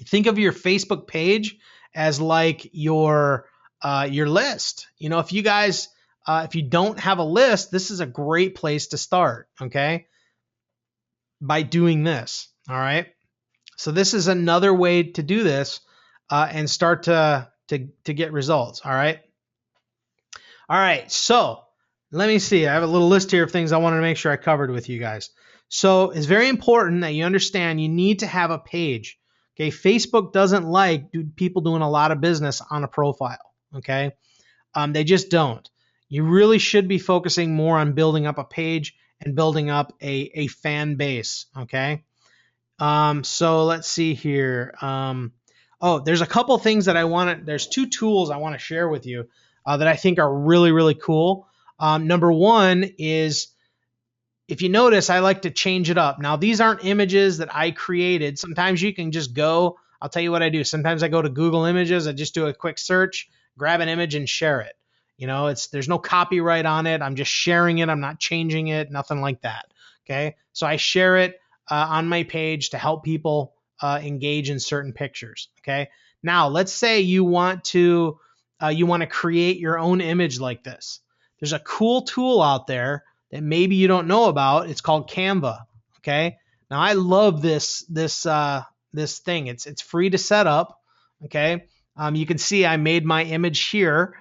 Think of your Facebook page as like your list. If you guys, if you don't have a list, this is a great place to start. Okay. By doing this. All right. So this is another way to do this and start to get results. All right. All right. So let me see. I have a little list here of things I wanted to make sure I covered with you guys. So it's very important that you understand you need to have a page. Okay. Facebook doesn't like people doing a lot of business on a profile. Okay. They just don't. You really should be focusing more on building up a page and building up a fan base. Okay. So let's see here. Oh, there's a couple things that there's two tools I want to share with you that I think are really, really cool. Number one is, if you notice, I like to change it up. Now, these aren't images that I created. Sometimes you can just go, I'll tell you what I do. Sometimes I go to Google Images, I just do a quick search, grab an image and share it. There's no copyright on it. I'm just sharing it. I'm not changing it, nothing like that. Okay. So I share it on my page to help people engage in certain pictures. Okay. Now, let's say you want to create your own image like this. There's a cool tool out there that maybe you don't know about. It's called Canva. Okay. Now I love this thing. It's free to set up. Okay. You can see I made my image here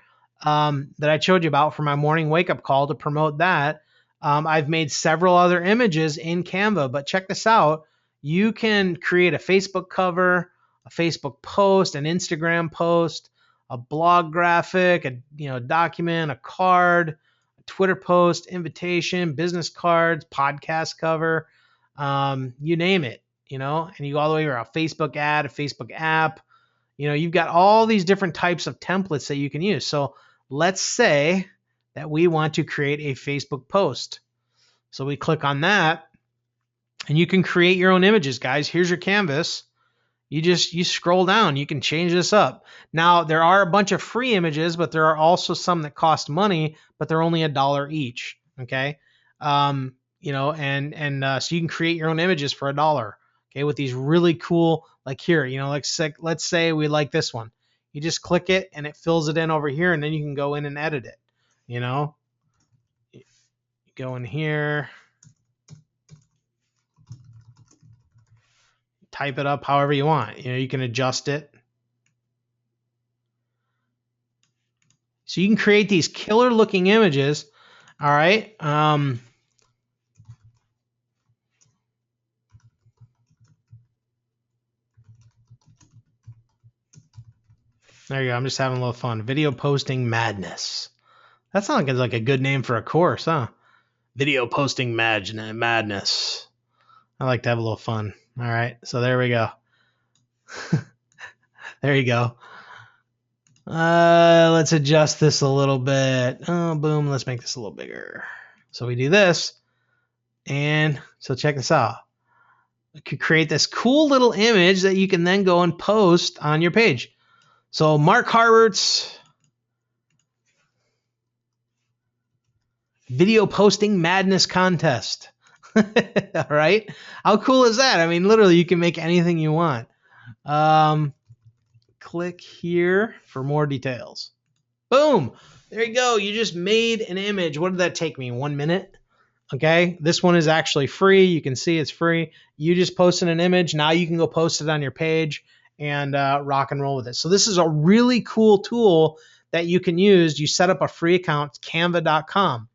that I showed you about for my morning wake up call to promote that. I've made several other images in Canva, but check this out. You can create a Facebook cover, a Facebook post, an Instagram post, a blog graphic, a document, a card, Twitter post, invitation, business cards, podcast cover, you name it, and you go all the way around, a Facebook ad, a Facebook app, you've got all these different types of templates that you can use. So let's say that we want to create a Facebook post. So we click on that and you can create your own images, guys. Here's your canvas. You scroll down, you can change this up. Now, there are a bunch of free images, but there are also some that cost money, but they're only $1 each. Okay. So you can create your own images for $1. Okay. With these really cool, like here, let's say we like this one. You just click it and it fills it in over here, and then you can go in and edit it. You go in here, type it up however you want. You can adjust it. So you can create these killer looking images. All right. There you go. I'm just having a little fun. Video posting madness. That sounds like a good name for a course, huh? Video posting madness. I like to have a little fun. All right. So there we go. There you go. Let's adjust this a little bit. Oh, boom. Let's make this a little bigger. So we do this. And so check this out. You could create this cool little image that you can then go and post on your page. So Mark Harbert's video posting madness contest. All right. How cool is that? I mean, literally, you can make anything you want. Click here for more details. Boom. There you go. You just made an image. What did that take me? 1 minute? Okay. This one is actually free. You can see it's free. You just posted an image. Now you can go post it on your page and rock and roll with it. So this is a really cool tool that you can use. You set up a free account, canva.com.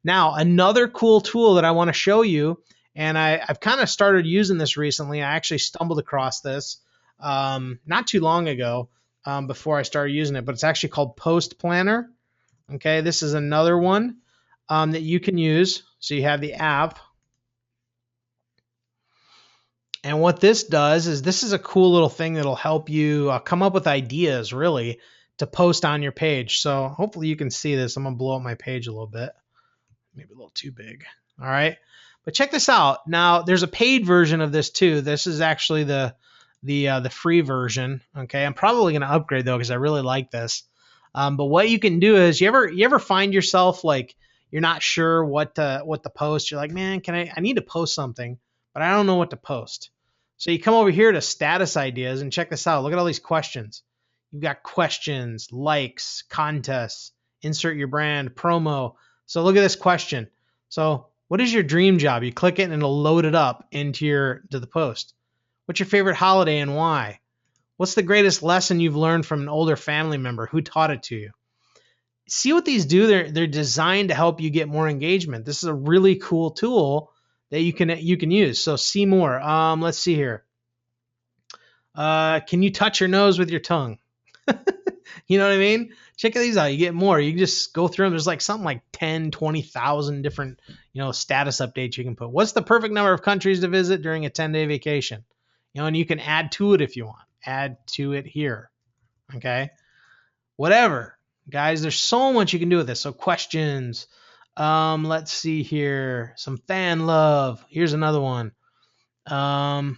Now, another cool tool that I want to show you, and I've kind of started using this recently. I actually stumbled across this not too long ago before I started using it, but it's actually called Post Planner. Okay, this is another one that you can use. So you have the app. And what this does is this is a cool little thing that'll help you come up with ideas, really, to post on your page. So hopefully you can see this. I'm going to blow up my page a little bit. Maybe a little too big. All right. But check this out. Now, there's a paid version of this too. This is actually the free version. Okay. I'm probably going to upgrade though, because I really like this. But what you can do is, you ever find yourself like you're not sure what to post? You're like, man, I need to post something, but I don't know what to post. So you come over here to status ideas and check this out. Look at all these questions. You've got questions, likes, contests, insert your brand, promo. So look at this question. So what is your dream job? You click it and it'll load it up to the post. What's your favorite holiday and why? What's the greatest lesson you've learned from an older family member? Who taught it to you? See what these do? They're designed to help you get more engagement. This is a really cool tool that you can use. So see more. Let's see here. Can you touch your nose with your tongue? You know what I mean? Check these out. You get more. You can just go through them. There's like something like 10, 20,000 different, status updates you can put. What's the perfect number of countries to visit during a 10-day vacation? And you can add to it if you want. add to it here. Okay. Whatever. Guys, there's so much you can do with this. So questions. Let's see here. Some fan love. Here's another one. All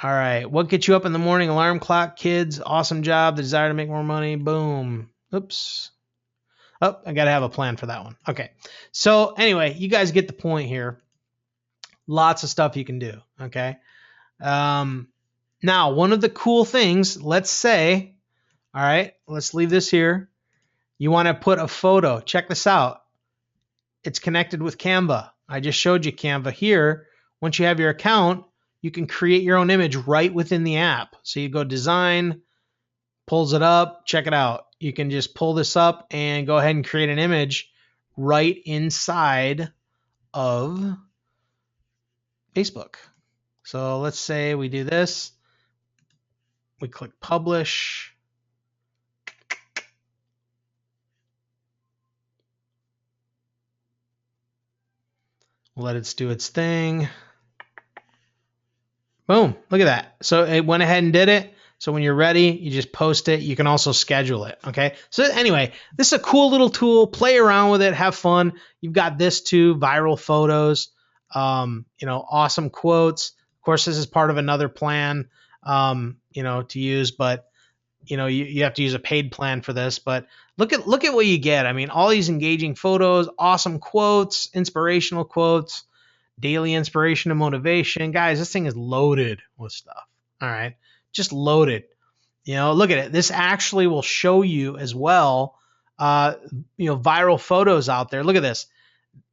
right. What gets you up in the morning? Alarm clock, kids, awesome job, the desire to make more money. Boom. Oops. Oh, I got to have a plan for that one. Okay. So anyway, you guys get the point here. Lots of stuff you can do. Okay. Now, one of the cool things, let's say, all right, let's leave this here. You want to put a photo. Check this out. It's connected with Canva. I just showed you Canva here. Once you have your account, you can create your own image right within the app. So you go design, pulls it up, check it out. You can just pull this up and go ahead and create an image right inside of Facebook. So let's say we do this. We click publish. We'll let it do its thing. Boom, look at that. So it went ahead and did it. So when you're ready, you just post it. You can also schedule it, okay? So anyway, this is a cool little tool. Play around with it, have fun. You've got this too, viral photos, awesome quotes. Of course, this is part of another plan, to use, but you have to use a paid plan for this. But look at what you get. I mean, all these engaging photos, awesome quotes, inspirational quotes, daily inspiration and motivation. Guys, this thing is loaded with stuff. All right. Just loaded. Look at it. This actually will show you as well, viral photos out there. Look at this.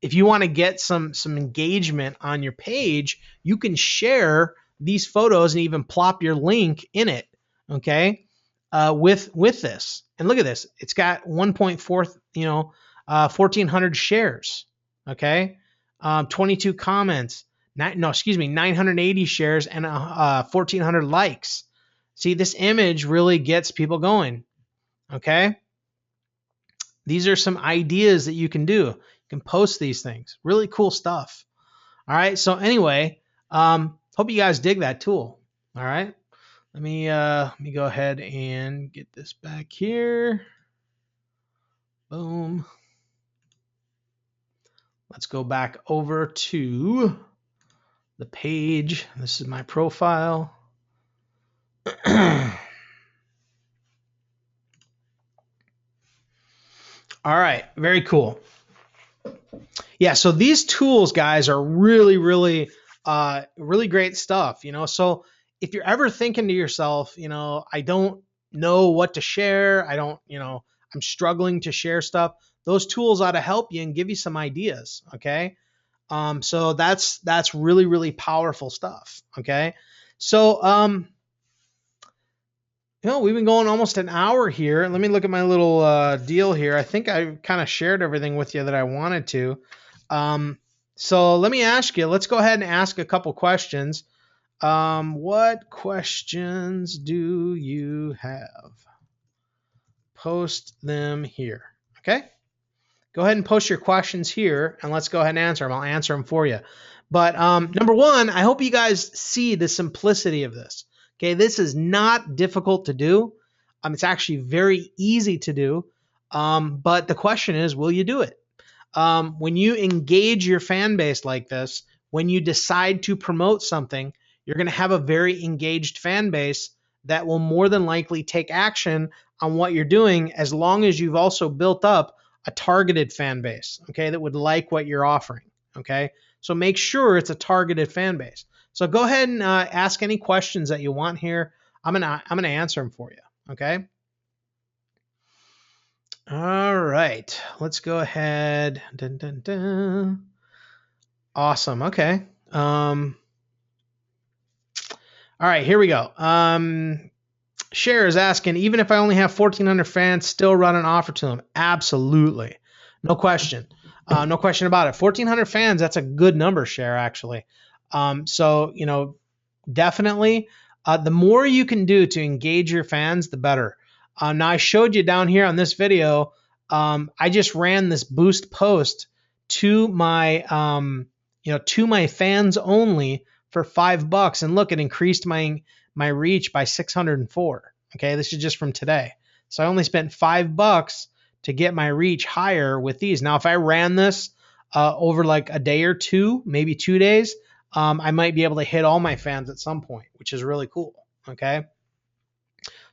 If you want to get some engagement on your page, you can share these photos and even plop your link in it. Okay. With this. And look at this. It's got 1.4, 1,400 shares. Okay. 22 comments, 980 shares and 1,400 likes. See, this image really gets people going. Okay. These are some ideas that you can do. You can post these things. Really cool stuff. All right. So anyway, hope you guys dig that tool. All right. Let me go ahead and get this back here. Boom. Let's go back over to the page. This is my profile. All right, very cool. Yeah, so these tools, guys, are really, really, really great stuff. So if you're ever thinking to yourself, I don't know what to share, I'm struggling to share stuff, those tools ought to help you and give you some ideas. Okay. So that's really, really powerful stuff. Okay. So, we've been going almost an hour here. Let me look at my little deal here. I think I kind of shared everything with you that I wanted to. So let me ask you, let's go ahead and ask a couple questions. What questions do you have? Post them here. Okay. Go ahead and post your questions here and let's go ahead and answer them. I'll answer them for you. But number one, I hope you guys see the simplicity of this. Okay, this is not difficult to do. It's actually very easy to do. But the question is, will you do it? When you engage your fan base like this, when you decide to promote something, you're going to have a very engaged fan base that will more than likely take action on what you're doing, as long as you've also built up a targeted fan base, okay, that would like what you're offering. Okay, so make sure it's a targeted fan base. So go ahead and ask any questions that you want here. I'm gonna answer them for you. Okay. All right. Let's go ahead. Dun, dun, dun. Awesome. Okay. All right. Here we go. Cher is asking, even if I only have 1,400 fans, still run an offer to them. Absolutely. No question. No question about it. 1,400 fans. That's a good number, Cher, actually. So, definitely the more you can do to engage your fans, the better. Now I showed you down here on this video, I just ran this boost post to my, to my fans only for $5, and look, it increased my reach by 604. Okay, this is just from today. So I only spent $5 to get my reach higher with these. Now, if I ran this over like a day or two, maybe 2 days, I might be able to hit all my fans at some point, which is really cool. Okay.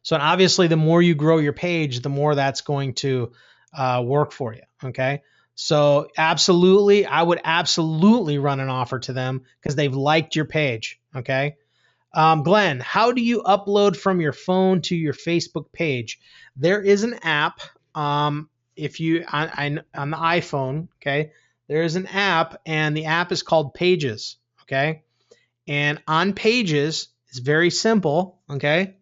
So obviously, the more you grow your page, the more that's going to work for you. Okay. So absolutely, I would absolutely run an offer to them because they've liked your page. Okay. Glenn, how do you upload from your phone to your Facebook page? There is an app. If you on the iPhone, okay, there is an app, and the app is called Pages. Okay, and on Pages, it's very simple. Okay,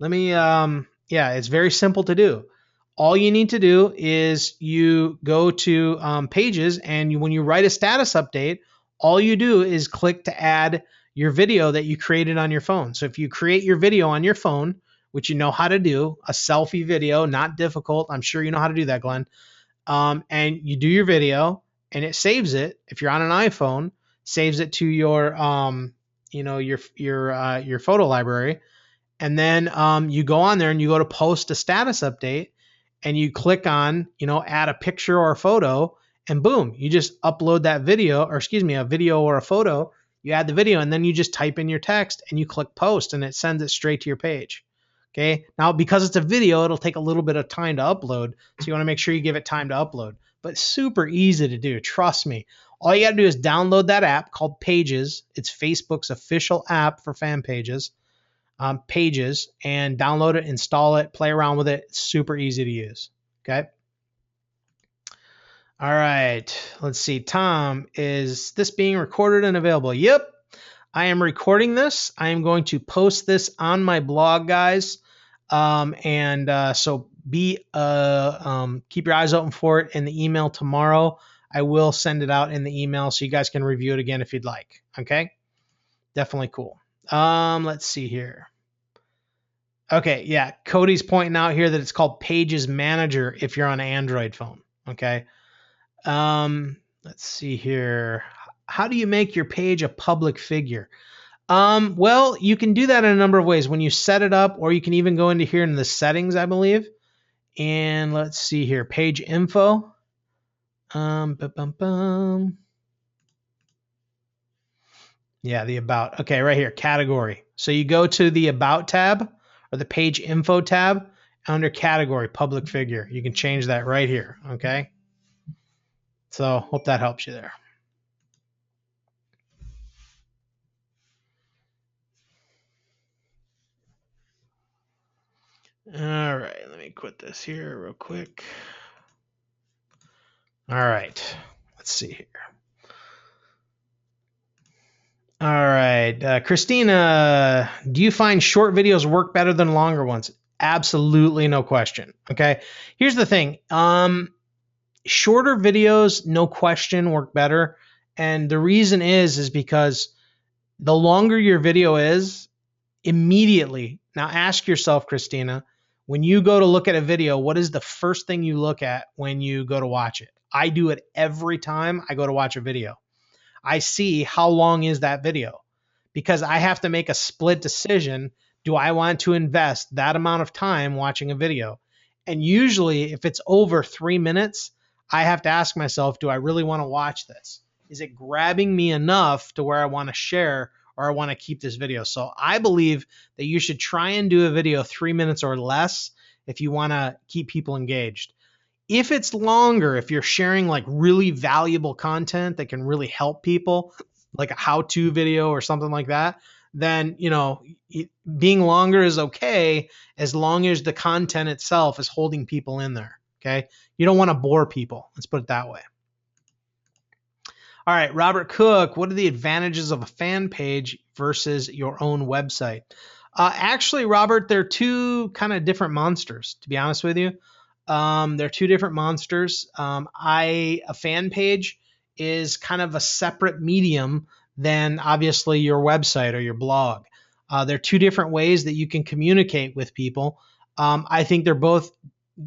it's very simple to do. All you need to do is you go to Pages, and when you write a status update, all you do is click to add your video that you created on your phone. So if you create your video on your phone, which you know how to do, a selfie video, not difficult. I'm sure you know how to do that, Glenn. And you do your video, and it saves it. If you're on an iPhone, saves it to your your photo library. And then you go on there and you go to post a status update, and you click on, add a picture or a photo, and boom, you just upload that video, or excuse me, a video or a photo. You add the video, and then you just type in your text and you click post, and it sends it straight to your page. Okay. Now, because it's a video, it'll take a little bit of time to upload. So you want to make sure you give it time to upload, but super easy to do. Trust me. All you got to do is download that app called Pages. It's Facebook's official app for fan pages. Pages, and download it, install it, play around with it. It's super easy to use. Okay. All right. Let's see. Tom, is this being recorded and available? Yep. I am recording this. I am going to post this on my blog, guys. So keep your eyes open for it in the email tomorrow. I will send it out in the email so you guys can review it again if you'd like. Okay. Definitely cool. Let's see here. Okay, yeah. Cody's pointing out here that it's called Pages Manager if you're on an Android phone. Okay. Let's see here. How do you make your page a public figure? Well, you can do that in a number of ways when you set it up, or you can even go into here in the settings, I believe. And let's see here, page info. Yeah, the about. Okay, right here, category. So you go to the about tab or the page info tab under category, public figure. You can change that right here. Okay. So hope that helps you there. All right, let me quit this here real quick. All right, let's see here. All right, Christina, do you find short videos work better than longer ones? Absolutely, no question. Okay, here's the thing. Shorter videos, no question, work better. And the reason is because the longer your video is, immediately, now ask yourself, Christina, when you go to look at a video, what is the first thing you look at when you go to watch it? I do it every time I go to watch a video. I see how long is that video, because I have to make a split decision. Do I want to invest that amount of time watching a video? And usually if it's over 3 minutes, I have to ask myself, do I really want to watch this? Is it grabbing me enough to where I want to share, or I want to keep this video? So I believe that you should try and do a video 3 minutes or less if you want to keep people engaged. If it's longer, if you're sharing like really valuable content that can really help people, like a how-to video or something like that, then, being longer is okay as long as the content itself is holding people in there. Okay. You don't want to bore people. Let's put it that way. All right, Robert Cook, what are the advantages of a fan page versus your own website? Actually, Robert, they're two kind of different monsters, to be honest with you. They're two different monsters. A fan page is kind of a separate medium than obviously your website or your blog. They're two different ways that you can communicate with people. I think they're both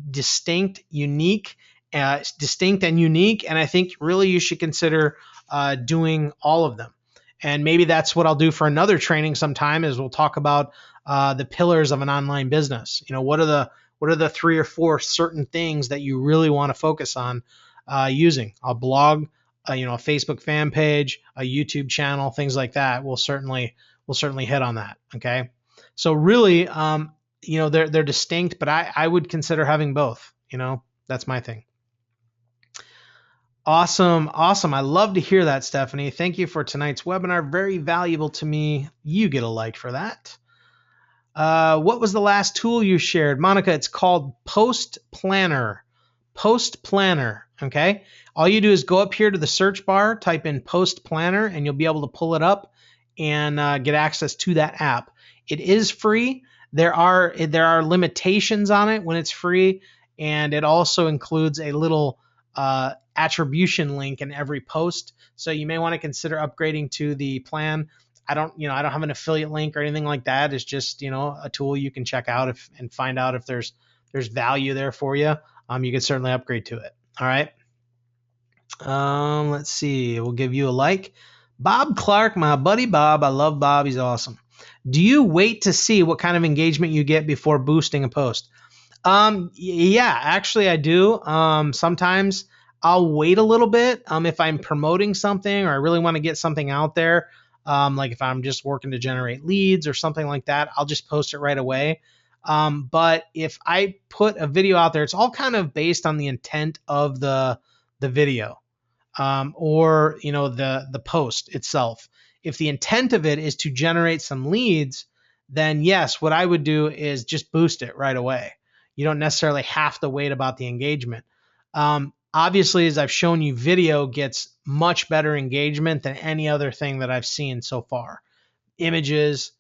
distinct and unique. And I think really you should consider doing all of them. And maybe that's what I'll do for another training sometime is we'll talk about the pillars of an online business. What are the 3 or 4 certain things that you really want to focus on using a blog, a Facebook fan page, a YouTube channel, things like that. We'll certainly hit on that. Okay. So really, they're distinct, but I would consider having both. That's my thing. Awesome. I love to hear that, Stephanie. Thank you for tonight's webinar. Very valuable to me. You get a like for that. What was the last tool you shared? Monica, it's called Post Planner. Post Planner. Okay. All you do is go up here to the search bar, type in Post Planner, and you'll be able to pull it up and get access to that app. It is free. There are limitations on it when it's free, and it also includes a little attribution link in every post. So you may want to consider upgrading to the plan. I don't have an affiliate link or anything like that. It's just, a tool you can check out and find out if there's value there for you. You can certainly upgrade to it. All right. Let's see. We'll give you a like. Bob Clark, my buddy Bob. I love Bob. He's awesome. Do you wait to see what kind of engagement you get before boosting a post? Yeah, actually I do. Sometimes I'll wait a little bit. If I'm promoting something or I really want to get something out there, like if I'm just working to generate leads or something like that, I'll just post it right away. But if I put a video out there, it's all kind of based on the intent of the video, or the post itself. If the intent of it is to generate some leads, then yes, what I would do is just boost it right away. You don't necessarily have to wait about the engagement. Obviously, as I've shown you, video gets much better engagement than any other thing that I've seen so far. Images,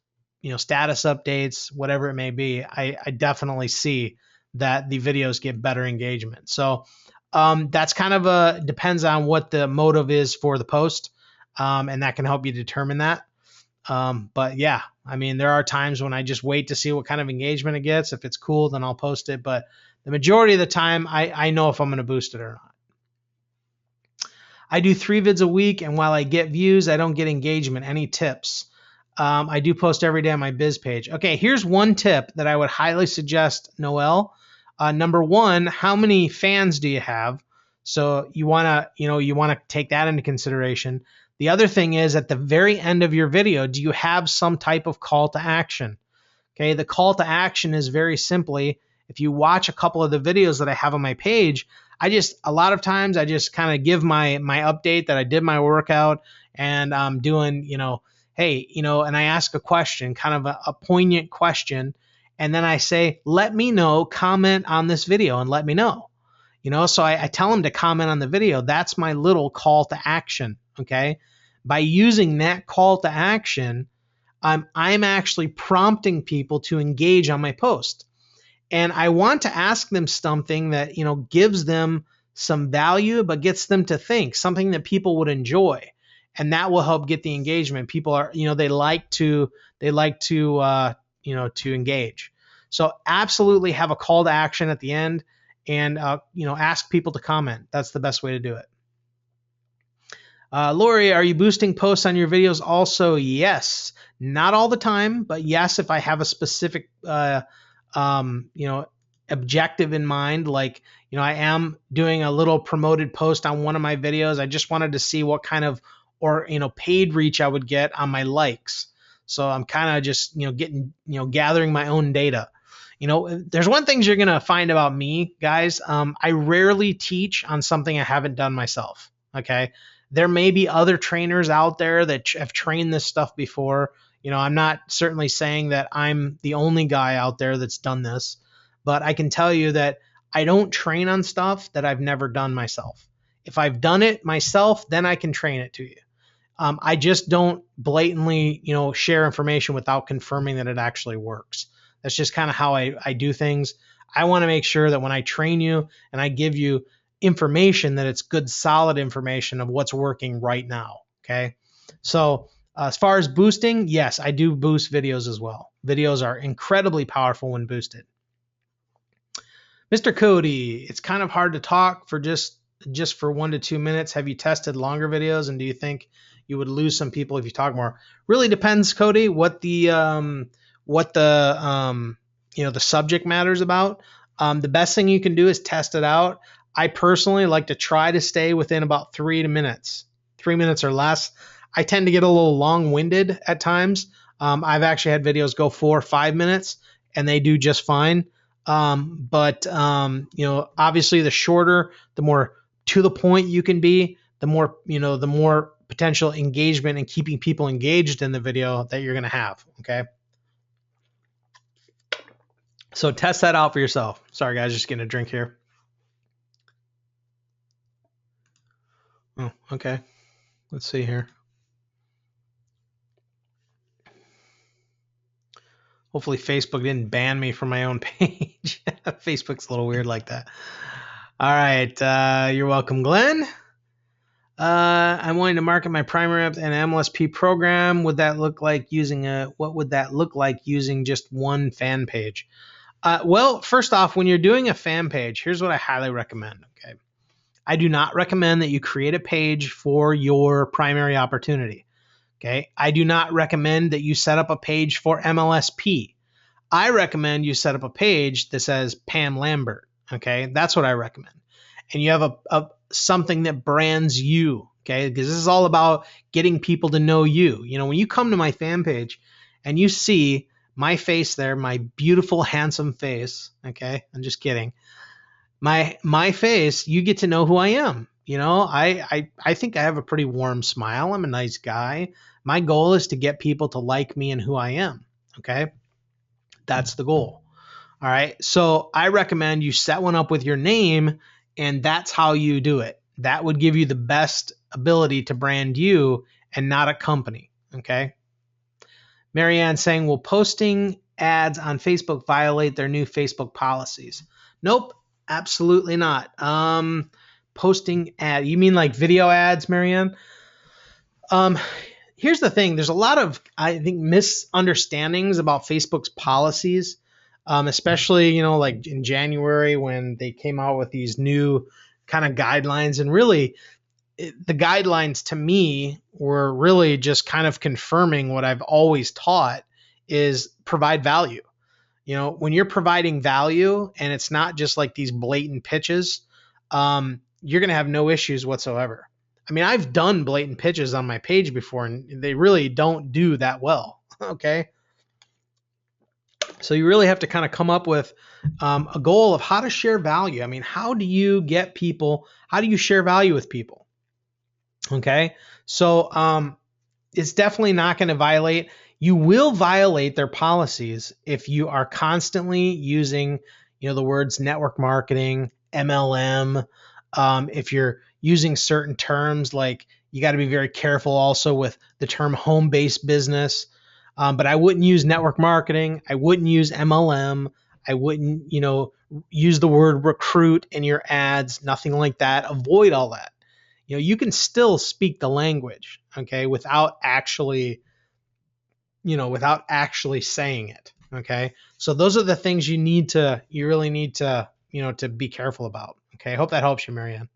status updates, whatever it may be, I definitely see that the videos get better engagement. So that's kind of depends on what the motive is for the post, and that can help you determine that. But yeah, there are times when I just wait to see what kind of engagement it gets. If it's cool, then I'll post it. But the majority of the time, I know if I'm going to boost it or not. I do 3 vids a week, and while I get views, I don't get engagement. Any tips? I do post every day on my biz page. Okay, here's one tip that I would highly suggest, Noel. Number 1, how many fans do you have? So you want to take that into consideration. The other thing is, at the very end of your video, do you have some type of call to action? Okay, the call to action is very simply, if you watch a couple of the videos that I have on my page, a lot of times I just kind of give my update that I did my workout and I'm doing, hey, and I ask a question, kind of a poignant question. And then I say, let me know, comment on this video and let me know. So I tell them to comment on the video. That's my little call to action. Okay. By using that call to action, I'm actually prompting people to engage on my post. And I want to ask them something that, gives them some value, but gets them to think, something that people would enjoy. And that will help get the engagement. People are, they like to engage. So absolutely have a call to action at the end and, ask people to comment. That's the best way to do it. Lori, are you boosting posts on your videos also? Yes. Not all the time, but yes, if I have a specific, objective in mind, like, I am doing a little promoted post on one of my videos. I just wanted to see what kind of, paid reach I would get on my likes. So I'm kind of just, gathering my own data. There's one thing you're going to find about me, guys. I rarely teach on something I haven't done myself. Okay. There may be other trainers out there that have trained this stuff before. I'm not certainly saying that I'm the only guy out there that's done this, but I can tell you that I don't train on stuff that I've never done myself. If I've done it myself, then I can train it to you. I just don't blatantly, share information without confirming that it actually works. That's just kind of how I do things. I want to make sure that when I train you and I give you information, that it's good, solid information of what's working right now. Okay. So as far as boosting, yes, I do boost videos as well. Videos are incredibly powerful when boosted. Mr. Cody, it's kind of hard to talk for just for 1 to 2 minutes. Have you tested longer videos, and do you think you would lose some people if you talk more. Really depends, Cody, what the subject matter is about. The best thing you can do is test it out. I personally like to try to stay within about 3 minutes, 3 minutes or less. I tend to get a little long-winded at times. I've actually had videos go 4 or 5 minutes, and they do just fine. But obviously, the shorter, the more to the point you can be, the more potential engagement and keeping people engaged in the video that you're going to have. Okay. So test that out for yourself. Sorry, guys, just getting a drink here. Oh, okay. Let's see here. Hopefully Facebook didn't ban me from my own page. Facebook's a little weird like that. All right. You're welcome, Glenn. I'm wanting to market my primary and MLSP program. What would that look like using just one fan page? Well, first off, when you're doing a fan page, here's what I highly recommend. Okay. I do not recommend that you create a page for your primary opportunity. Okay. I do not recommend that you set up a page for MLSP. I recommend you set up a page that says Pam Lambert. Okay. That's what I recommend. And you have something that brands you. Okay. Because this is all about getting people to know you. When you come to my fan page and you see my face there, my beautiful, handsome face. Okay. I'm just kidding. My face, you get to know who I am. I think I have a pretty warm smile. I'm a nice guy. My goal is to get people to like me and who I am. Okay. That's the goal. All right. So I recommend you set one up with your name, and that's how you do it. That would give you the best ability to brand you and not a company. Okay. Marianne saying, will posting ads on Facebook violate their new Facebook policies? Nope. Absolutely not. Posting ad, you mean like video ads, Marianne? Here's the thing. There's a lot of, I think, misunderstandings about Facebook's policies, especially, like in January when they came out with these new kind of guidelines. And really, the guidelines to me were really just kind of confirming what I've always taught is provide value. When you're providing value and it's not just like these blatant pitches, you're going to have no issues whatsoever. I mean, I've done blatant pitches on my page before, and they really don't do that well. Okay. So you really have to kind of come up with a goal of how to share value. I mean, how do you share value with people? Okay. So it's definitely not going to violate. You will violate their policies if you are constantly using, the words network marketing, MLM. If you're using certain terms, like you got to be very careful also with the term home-based business. But I wouldn't use network marketing. I wouldn't use MLM. I wouldn't, use the word recruit in your ads, nothing like that. Avoid all that. You can still speak the language, okay, without actually saying it. Okay. So those are the things you really need to, to be careful about. Okay. I hope that helps you, Marianne.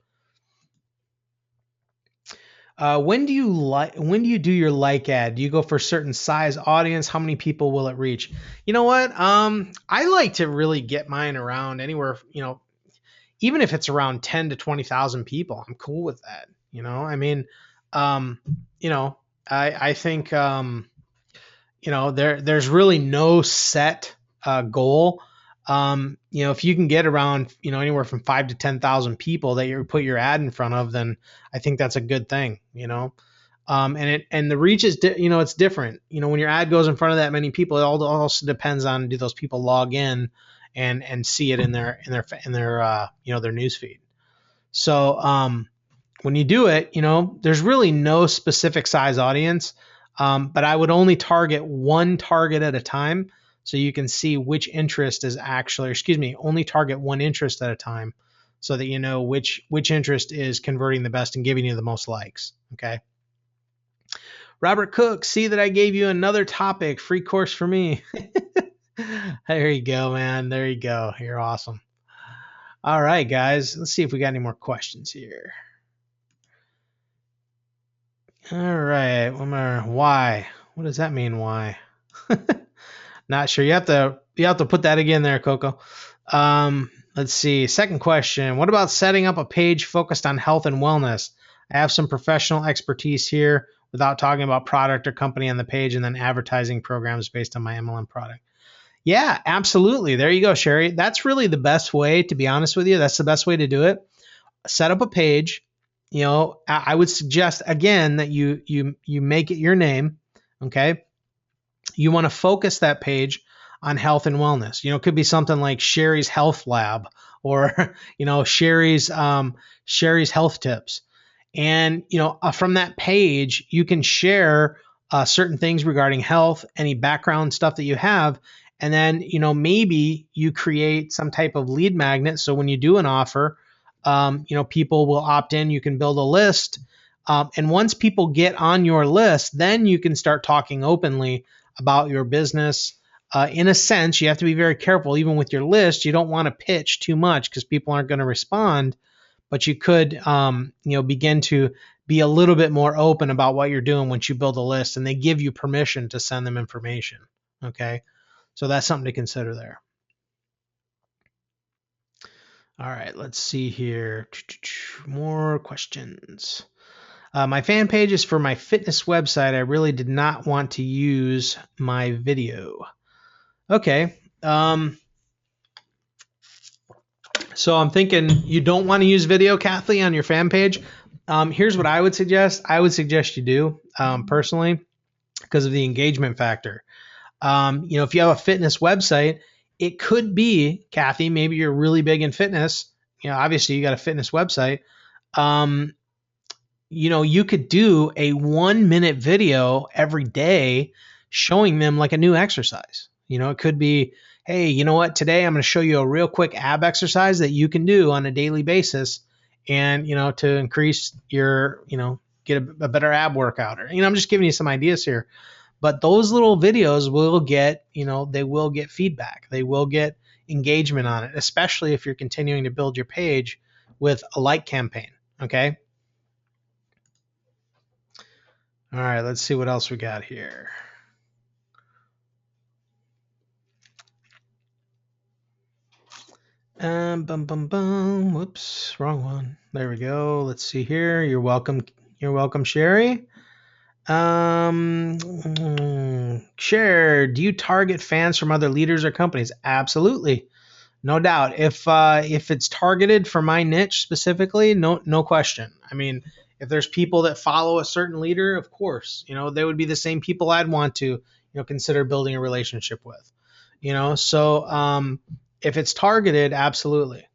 When do you do your like ad? Do you go for a certain size audience? How many people will it reach? You know what? I like to really get mine around anywhere, even if it's around 10 to 20,000 people, I'm cool with that. I mean, I think, there's really no set goal. If you can get around, anywhere from 5 to 10,000 people that you put your ad in front of, then I think that's a good thing, and the reach is, it's different. When your ad goes in front of that many people, it also depends on, do those people log in and see it in their their news feed. So, when you do it, there's really no specific size audience. But I would only target one target at a time, so you can see which interest is only target one interest at a time, so that you know which interest is converting the best and giving you the most likes. Okay. Robert Cook, see that I gave you another topic, free course for me. There you go, man. There you go. You're awesome. All right, guys. Let's see if we got any more questions here. All right. Why? What does that mean? Why? Not sure. You have to put that again there, Coco. Let's see. Second question. What about setting up a page focused on health and wellness? I have some professional expertise here without talking about product or company on the page and then advertising programs based on my MLM product. Yeah, absolutely. There you go, Sherry. That's really the best way, to be honest with you. That's the best way to do it. Set up a page. I would suggest again that you make it your name. Okay. You want to focus that page on health and wellness. It could be something like Sherry's Health Lab or Sherry's Health Tips. And from that page, you can share certain things regarding health, any background stuff that you have, and then maybe you create some type of lead magnet. So when you do an offer, people will opt in. You can build a list, and once people get on your list, then you can start talking openly about your business. In a sense, you have to be very careful. Even with your list, you don't want to pitch too much because people aren't going to respond. But you could, begin to be a little bit more open about what you're doing once you build a list, and they give you permission to send them information. Okay, so that's something to consider there. All right, let's see here. More questions. My fan page is for my fitness website. I really did not want to use my video. Okay. So I'm thinking you don't want to use video, Kathy, on your fan page. Here's what I would suggest. I would suggest you do, personally, because of the engagement factor. If you have a fitness website, it could be, Kathy, maybe you're really big in fitness. Obviously you got a fitness website. You could do a 1-minute video every day showing them like a new exercise. It could be, hey, you know what? Today I'm going to show you a real quick ab exercise that you can do on a daily basis and, to increase your, get a better ab workout. Or, I'm just giving you some ideas here. But those little videos will get, they will get feedback. They will get engagement on it, especially if you're continuing to build your page with a like campaign. Okay. All right, let's see what else we got here. Whoops, wrong one. There we go. Let's see here. You're welcome. You're welcome, Sherry. Share. Do you target fans from other leaders or companies? Absolutely, no doubt. If it's targeted for my niche specifically, no question. I mean, if there's people that follow a certain leader, of course, they would be the same people I'd want to, consider building a relationship with. So if it's targeted, absolutely.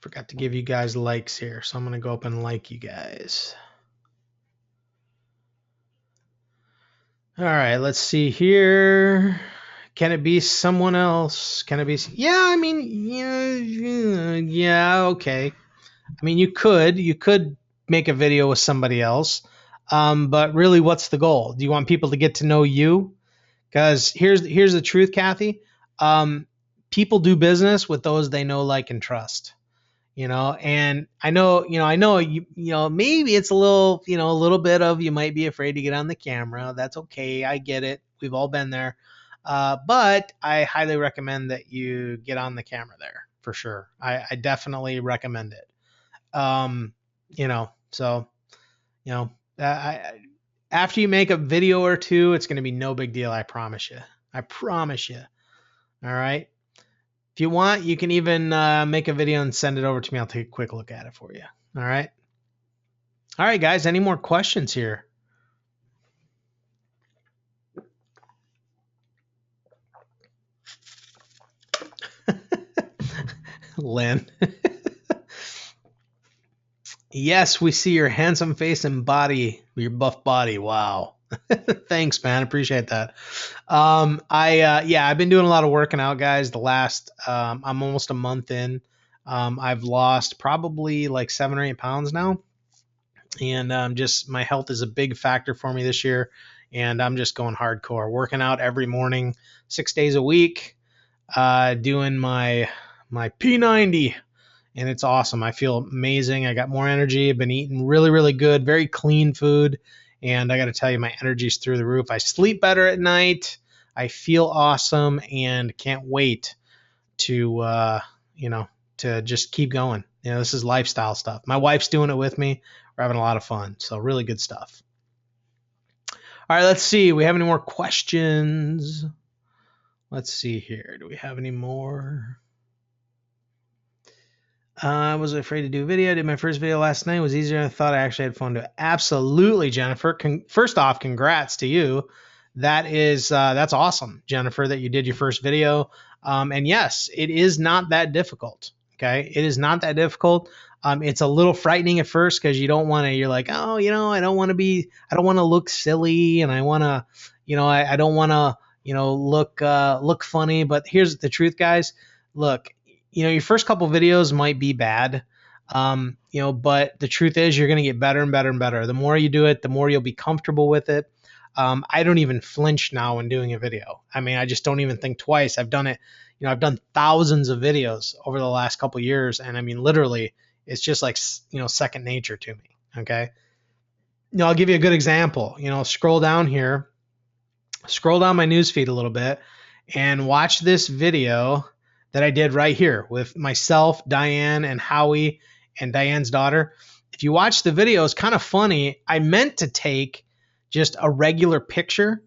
Forgot to give you guys likes here, so I'm going to go up and like you guys. All right, let's see here. Can it be someone else? Can it be? Yeah, I mean, yeah, okay. I mean, you could make a video with somebody else, but really, what's the goal? Do you want people to get to know you? Because here's the truth, Kathy. People do business with those they know, like, and trust. And I know maybe it's a little bit of, you might be afraid to get on the camera. That's okay. I get it. We've all been there. But I highly recommend that you get on the camera there for sure. I definitely recommend it. After you make a video or two, it's going to be no big deal. I promise you. All right. If you want, you can even make a video and send it over to me. I'll take a quick look at it for you. All right. All right, guys. Any more questions here? Lynn. Yes, we see your handsome face and body, your buff body. Wow. Thanks, man. Appreciate that. I've been doing a lot of working out, guys. I'm almost a month in. I've lost probably like 7 or 8 pounds now. And just my health is a big factor for me this year. And I'm just going hardcore, working out every morning, 6 days a week, doing my P90 and it's awesome. I feel amazing. I got more energy. I've been eating really, really good, very clean food. And I got to tell you, my energy's through the roof. I sleep better at night. I feel awesome and can't wait to, to just keep going. This is lifestyle stuff. My wife's doing it with me. We're having a lot of fun. So really good stuff. All right, let's see. We have any more questions? Let's see here. Do we have any more? I was afraid to do a video. I did my first video last night. It was easier than I thought. I actually had fun to it. Absolutely, Jennifer. First off, congrats to you. That's awesome, Jennifer, that you did your first video. And yes, it is not that difficult. Okay, it is not that difficult. It's a little frightening at first because you don't want to. You're like, oh, I don't want to look silly, and I want to, I don't want to, look funny. But here's the truth, guys. Look, your first couple videos might be bad, but the truth is you're going to get better and better and better. The more you do it, the more you'll be comfortable with it. I don't even flinch now when doing a video. I mean, I just don't even think twice. I've done it. I've done thousands of videos over the last couple of years. And I mean, literally, it's just like, second nature to me. Okay. I'll give you a good example. Scroll down here, scroll down my newsfeed a little bit and watch this video that I did right here with myself, Diane, and Howie, and Diane's daughter. If you watch the video, it's kind of funny. I meant to take just a regular picture,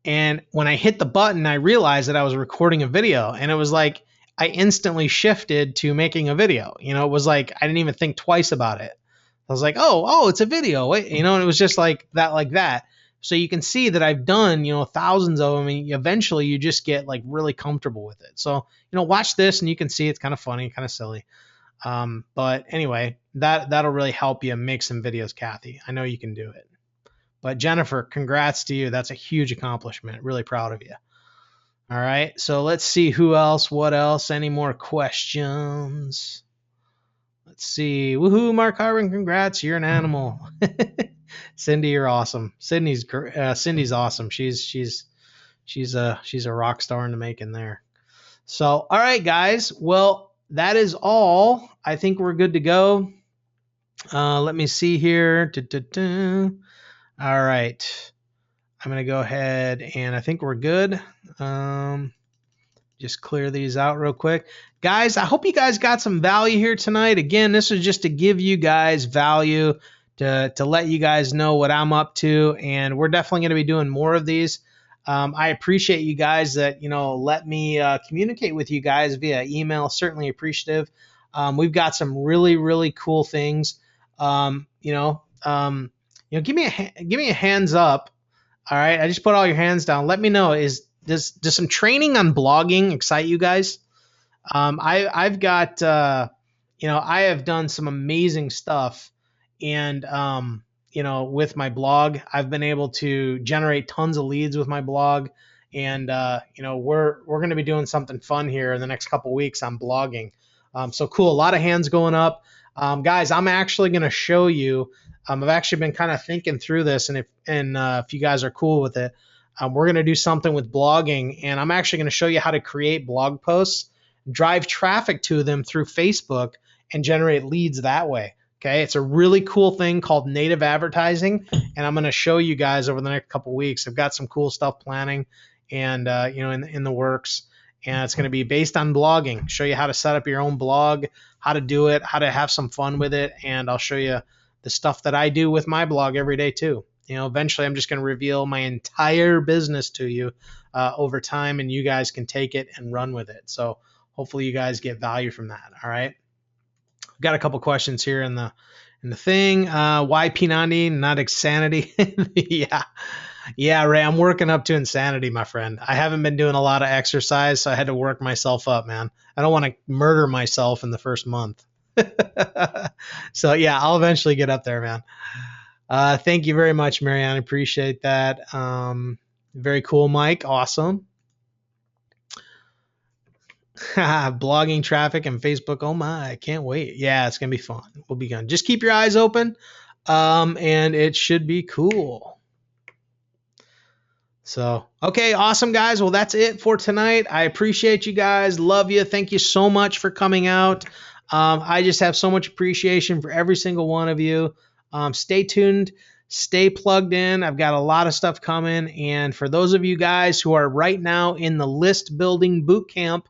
and when I hit the button, I realized that I was recording a video, and it was like I instantly shifted to making a video. It was like I didn't even think twice about it. I was like, oh, it's a video. And it was just like that. So you can see that I've done, thousands of them, and eventually you just get like really comfortable with it. So, watch this and you can see it's kind of funny, kind of silly. But anyway, that'll really help you make some videos, Kathy. I know you can do it. But Jennifer, congrats to you. That's a huge accomplishment. Really proud of you. All right. So let's see who else, what else, any more questions? Let's see. Woohoo, Mark Harbert, congrats. You're an animal. Cindy, you're awesome. Cindy's awesome. She's a rock star in the making there. So, all right, guys. Well, that is all. I think we're good to go. Let me see here. All right. I'm going to go ahead and I think we're good. Just clear these out real quick. Guys, I hope you guys got some value here tonight. Again, this was just to give you guys value, to let you guys know what I'm up to. And we're definitely going to be doing more of these. I appreciate you guys that, let me communicate with you guys via email. Certainly appreciative. We've got some really, really cool things. Give me a hands up. All right. I just put all your hands down. Let me know. Does some training on blogging excite you guys? I've got, I have done some amazing stuff, and, with my blog, I've been able to generate tons of leads with my blog. And, we're going to be doing something fun here in the next couple of weeks on blogging. So cool. A lot of hands going up. Guys, I'm actually going to show you, I've actually been kind of thinking through this, and if you guys are cool with it, we're going to do something with blogging, and I'm actually going to show you how to create blog posts, drive traffic to them through Facebook, and generate leads that way. Okay, it's a really cool thing called native advertising, and I'm going to show you guys over the next couple of weeks. I've got some cool stuff planning, and in the works, and it's going to be based on blogging. Show you how to set up your own blog, how to do it, how to have some fun with it, and I'll show you the stuff that I do with my blog every day too. Eventually I'm just going to reveal my entire business to you over time, and you guys can take it and run with it. So hopefully you guys get value from that. All right. We've got a couple questions here in the thing. Why P90, not insanity? Yeah, Ray, I'm working up to insanity, my friend. I haven't been doing a lot of exercise, so I had to work myself up, man. I don't want to murder myself in the first month. So yeah, I'll eventually get up there, man. Thank you very much, Marianne. I appreciate that. Very cool, Mike. Awesome. Blogging traffic and Facebook. Oh my, I can't wait. Yeah, it's going to be fun. We'll be good. Just keep your eyes open. And it should be cool. So, okay, awesome, guys. Well, that's it for tonight. I appreciate you guys. Love you. Thank you so much for coming out. I just have so much appreciation for every single one of you. Stay tuned, stay plugged in. I've got a lot of stuff coming. And for those of you guys who are right now in the list building boot camp,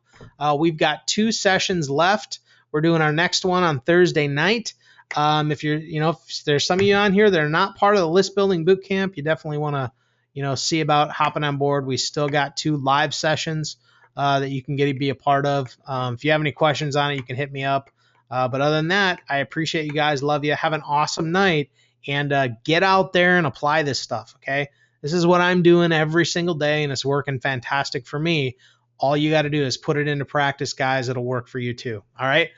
we've got 2 sessions left. We're doing our next one on Thursday night. If you're, if there's some of you on here that are not part of the list building boot camp, you definitely want to, see about hopping on board. We still got 2 live sessions that you can be a part of. If you have any questions on it, you can hit me up. But other than that, I appreciate you guys. Love you. Have an awesome night. And get out there and apply this stuff, okay? This is what I'm doing every single day, and it's working fantastic for me. All you got to do is put it into practice, guys. It'll work for you too. All right?